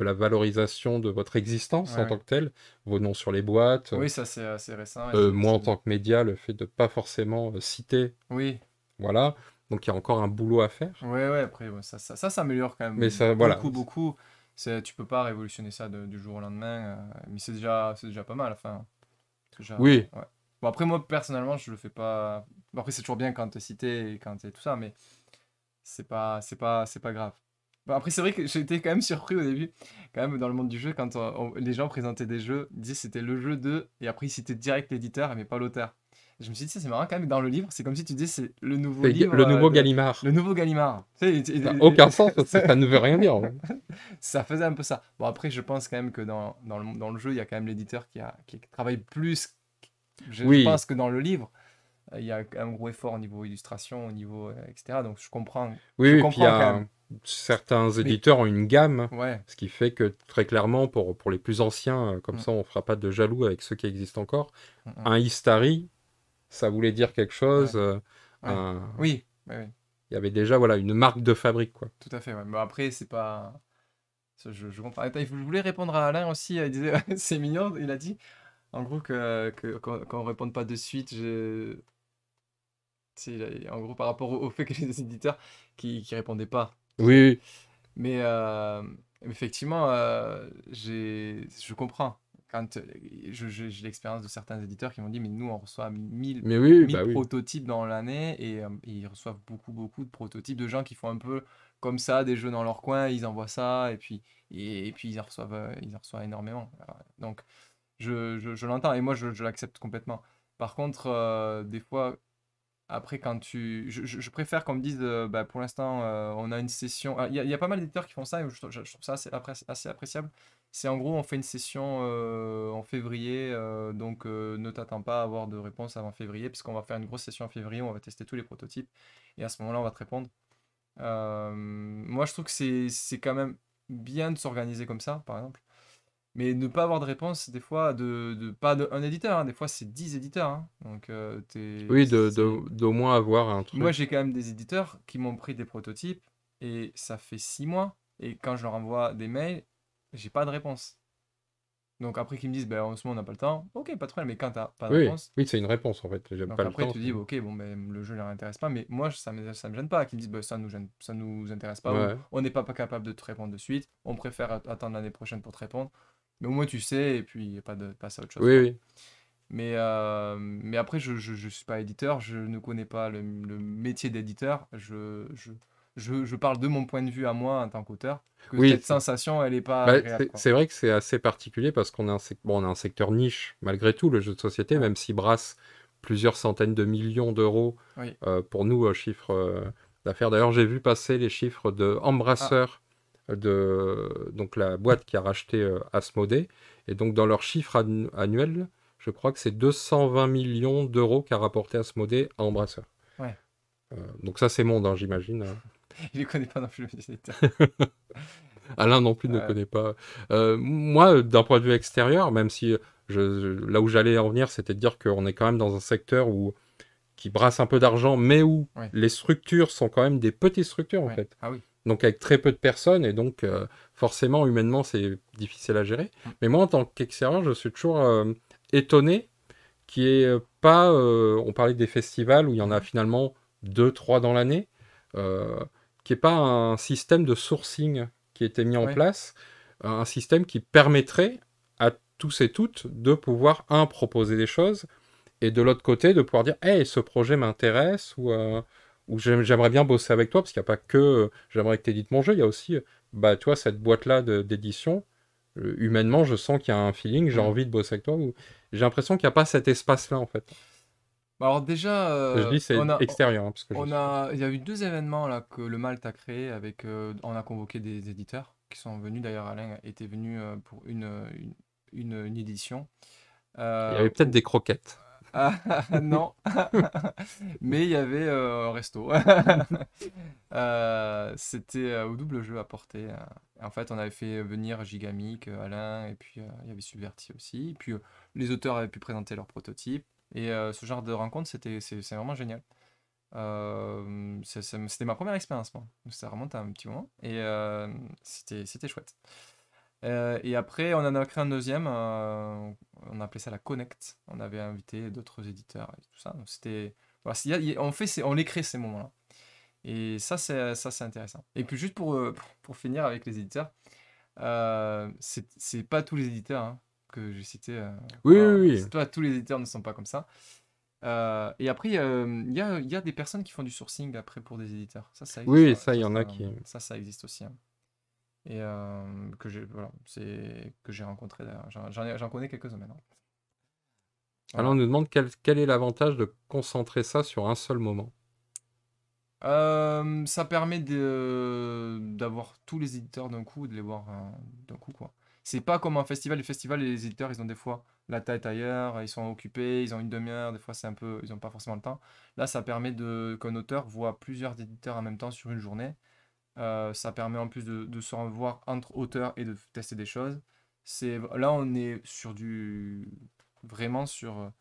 la valorisation de votre existence ouais, en ouais. tant que tel, vos noms sur les boîtes. Oui, ça c'est assez récent. Moi, en tant que média, le fait de pas forcément citer, Oui, voilà. Donc il y a encore un boulot à faire. ouais, ouais, après, ouais, ça s'améliore quand Mais même ça, voilà. beaucoup, beaucoup. Tu peux pas révolutionner ça du jour au lendemain, mais c'est déjà pas mal, enfin, c'est déjà, Oui, ouais. Bon, après, moi, personnellement, je le fais pas. Bon, après, c'est toujours bien quand t'es cité et quand t'es tout ça, mais c'est pas grave. Bon, après, c'est vrai que j'étais quand même surpris au début, quand même, dans le monde du jeu, quand les gens présentaient des jeux, ils disaient c'était le jeu de, et après, ils citaient direct l'éditeur, mais pas l'auteur. Je me suis dit, ça, c'est marrant quand même, dans le livre, c'est comme si tu disais, c'est le nouveau c'est livre le nouveau de. Gallimard. Le nouveau Gallimard. Tu sais, Ça n'a aucun sens parce que ça ne veut rien dire. ça faisait un peu ça. Bon, après, je pense quand même que dans le jeu, il y a quand même l'éditeur qui travaille plus, je Oui, pense, que dans le livre. Il y a un gros effort au niveau illustration, au niveau, etc. Donc Oui, je oui, puis il y comprends quand a même. certains Mais éditeurs ont une gamme, ouais. ce qui fait que très clairement, pour les plus anciens, comme Mm, ça on fera pas de jaloux avec ceux qui existent encore, mm, mm. un Histari, ça voulait dire quelque chose. Ouais, ouais. Un- Oui, ouais, ouais, Il y avait déjà voilà, une marque de fabrique, quoi. tout à fait. Ouais. Mais après, c'est pas. Je comprends. Attends, je voulais répondre à Alain aussi. Il disait, c'est mignon. Il a dit, en gros, qu'on réponde pas de suite. Tu sais, en gros, par rapport au fait que les éditeurs qui répondaient pas. Tu sais. Oui, Mais effectivement, je comprends. Quand j'ai l'expérience de certains éditeurs qui m'ont dit, mais nous, on reçoit mais oui, oui, 1000 bah oui. prototypes dans l'année et ils reçoivent beaucoup, beaucoup de prototypes de gens qui font un peu comme ça, des jeux dans leur coin, ils envoient ça et puis ils en reçoivent énormément. Donc, je l'entends et moi, je l'accepte complètement. Par contre, des fois, après, je préfère qu'on me dise, bah, pour l'instant, on a une session. Il y a pas mal d'éditeurs qui font ça, et je trouve ça assez appréciable. C'est en gros, on fait une session en février, donc ne t'attends pas à avoir de réponse avant février, puisqu'on va faire une grosse session en février, où on va tester tous les prototypes, et à ce moment-là, on va te répondre. Moi, je trouve que c'est quand même bien de s'organiser comme ça, par exemple. Mais ne pas avoir de réponse, des fois, pas d'un éditeur, hein, des fois c'est 10 éditeurs, hein. Donc, Oui, d'au moins avoir un moi, truc. j'ai quand même des éditeurs qui m'ont pris des prototypes et ça fait 6 mois. Et quand je leur envoie des mails, j'ai pas de réponse. Donc après qu'ils me disent, ben, en ce moment on n'a pas le temps, ok, pas de problème, mais quand t'as pas de Oui, réponse, oui, c'est une réponse en fait. J'aime donc pas le après temps. tu dis, ok, bon, ben, le jeu ne leur intéresse pas, mais moi ça me gêne pas qu'ils me disent, ben, ça nous intéresse pas, ou Ouais. on n'est pas capable de te répondre de suite, on préfère attendre l'année prochaine pour te répondre. Mais au moins tu sais, et puis il a pas de passer à autre chose, Oui, quoi. oui. Mais après, je suis pas éditeur, je ne connais pas le métier d'éditeur. Je parle de mon point de vue à moi en tant qu'auteur, que Oui, cette sensation, elle est pas bah, agréable, quoi. c'est vrai que c'est assez particulier parce qu'on est bon, on est un secteur niche, malgré tout, le jeu de société, Ouais, même s'il brasse plusieurs centaines de millions d'euros oui. pour nous, chiffre d'affaires. D'ailleurs, j'ai vu passer les chiffres de Ah, Embracer, donc la boîte qui a racheté Asmodée. Et donc, dans leur chiffre annuel, je crois que c'est 220 millions d'euros qu'a rapporté Asmodée à Embracer. ouais. Donc ça, c'est monde, hein, j'imagine, hein. Je ne connais pas non plus le métier d'éditeur. Alain non plus ne Ouais, connaît pas. Moi, d'un point de vue extérieur, même si là où j'allais en venir, c'était de dire qu'on est quand même dans un secteur qui brasse un peu d'argent, mais où ouais, les structures sont quand même des petites structures en ouais. fait. Ah oui. Donc avec très peu de personnes, et donc forcément, humainement, c'est difficile à gérer. Mm. Mais moi, en tant qu'extérieur, je suis toujours étonné qu'il n'y ait pas... on parlait des festivals où il y en a Mhm. finalement deux, trois dans l'année, euh, qu'il n'y ait pas un système de sourcing qui ait été mis en Ouais. place, un système qui permettrait à tous et toutes de pouvoir, un, proposer des choses, et de l'autre côté, de pouvoir dire, hey, ce projet m'intéresse, ou j'aimerais bien bosser avec toi, parce qu'il n'y a pas que j'aimerais que tu édites mon jeu, il y a aussi, bah, tu vois, cette boîte-là d'édition. Humainement, je sens qu'il y a un feeling, j'ai Mm. envie de bosser avec toi, ou j'ai l'impression qu'il n'y a pas cet espace-là, en fait. Bah, alors déjà, Je dis c'est extérieur, hein, parce que je suis. il y a eu deux événements là que le Malte a créé avec, on a convoqué des éditeurs qui sont venus. D'ailleurs, Alain était venu pour une édition. Il y avait peut-être Où des croquettes. ah, non, mais il y avait un resto. C'était au double jeu à porter. En fait, on avait fait venir Gigamic, Alain, et puis il y avait Subverti aussi. Et puis les auteurs avaient pu présenter leurs prototypes. Et ce genre de rencontre, c'est vraiment génial. C'était ma première expérience, moi. Donc, ça remonte à un petit moment. Et c'était chouette. Et après, on en a créé un deuxième. On a appelé ça la Connect. On avait invité d'autres éditeurs et tout ça. Donc c'était. Voilà, on les crée ces moments-là. Et ça, c'est intéressant. Et puis juste pour finir avec les éditeurs, c'est pas tous les éditeurs hein, que j'ai cités. Oui, Voilà, oui, oui. c'est toi, tous les éditeurs ne sont pas comme ça. Et après, il y a des personnes qui font du sourcing après pour des éditeurs. Ça existe. Oui, ça, il y en a qui. Ça existe aussi, hein. Et voilà, que j'ai rencontré d'ailleurs. J'en connais quelques-uns maintenant. Alors, on Voilà. nous demande quel est l'avantage de concentrer ça sur un seul moment. Ça permet d'avoir tous les éditeurs d'un coup, de les voir d'un coup, quoi. C'est pas comme un festival. Les festivals, les éditeurs, ils ont des fois la tête ailleurs, ils sont occupés, ils ont une demi-heure, des fois c'est un peu, ils ont pas forcément le temps. Là, ça permet qu'un auteur voit plusieurs éditeurs en même temps sur une journée. Ça permet en plus de se revoir entre auteurs et de tester des choses. Là, on est vraiment sur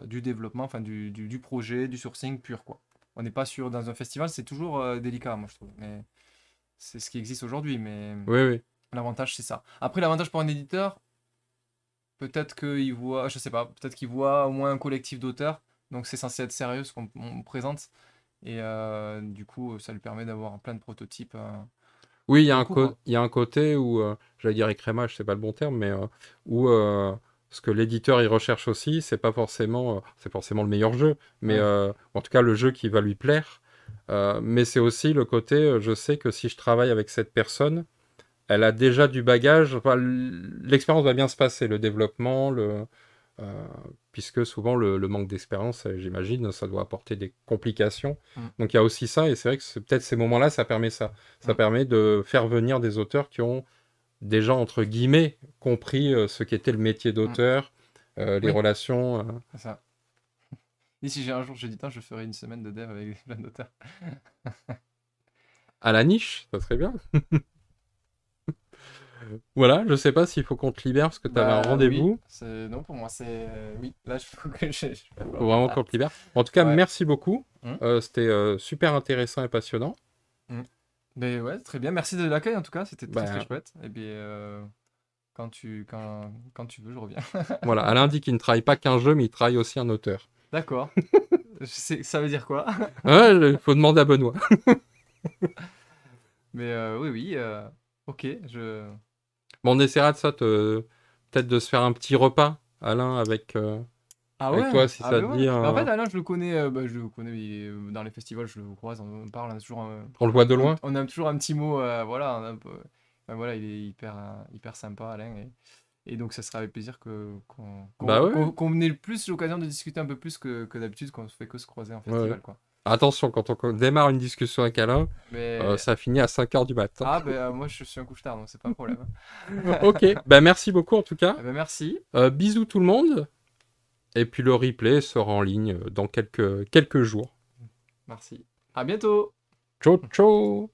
du développement, enfin du projet, du sourcing pur, quoi. On n'est pas dans un festival, c'est toujours délicat, moi je trouve. Mais c'est ce qui existe aujourd'hui, mais Oui, oui. l'avantage c'est ça. Après, l'avantage pour un éditeur, peut-être qu'il voit, je sais pas, peut-être qu'il voit au moins un collectif d'auteurs, donc c'est censé être sérieux ce qu'on on présente. Et du coup, ça lui permet d'avoir plein de prototypes. Oui, Pour le coup, quoi. il y a un côté où, j'allais dire écrémage, c'est pas le bon terme, mais où ce que l'éditeur il recherche aussi, c'est forcément le meilleur jeu, mais Ouais. en tout cas le jeu qui va lui plaire. Mais c'est aussi le côté, je sais que si je travaille avec cette personne, elle a déjà du bagage, enfin, l'expérience va bien se passer, le développement, euh, puisque souvent le manque d'expérience, j'imagine, ça doit apporter des complications. Mm, Donc il y a aussi ça, et c'est vrai que peut-être ces moments-là, ça permet ça. Ça mm. permet de faire venir des auteurs qui ont déjà, entre guillemets, compris ce qu'était le métier Mm. d'auteur, les Oui, relations c'est ça. Et si j'ai un jour j'ai du temps, je ferai une semaine de dev avec plein d'auteurs. à la niche, ça serait bien. Voilà, je sais pas s'il faut qu'on te libère parce que tu avais un Bah oui, rendez-vous. non pour moi c'est oui. Là je faut que je vais Faut voir. vraiment Ah, qu'on te libère. En tout cas, ouais. merci beaucoup. Mm, C'était super intéressant et passionnant. mm. Mais ouais, très bien. Merci de l'accueil en tout cas, c'était très très Bah, chouette. Et bien quand tu veux, je reviens. voilà, Alain dit qu'il ne travaille pas qu'un jeu, mais il travaille aussi un auteur. D'accord. Ça veut dire quoi? Ouais, il faut demander à Benoît. Mais oui oui. Ok, Bon, on essaiera de ça, peut-être de se faire un petit repas, Alain, Ah avec ouais? toi, si Ah ça ben te ouais. dit. Mais en fait, Alain, je le connais dans les festivals, je le croise, on parle, on a toujours On le voit de loin. on a toujours un petit mot, voilà, enfin, voilà, il est hyper sympa, Alain, et donc ça sera avec plaisir Bah ouais, qu'on ait le plus l'occasion de discuter un peu plus que d'habitude, qu'on ne fait que se croiser en ouais, ouais. festival, quoi. Attention, quand on démarre une discussion avec Alain, Mais, ça finit à 5 h du matin. ah ben moi je suis un couche-tard, donc c'est pas un problème. Ok, bah merci beaucoup en tout cas. Eh ben merci, Bisous tout le monde. Et puis le replay sera en ligne dans quelques jours. merci. À bientôt! Ciao, ciao!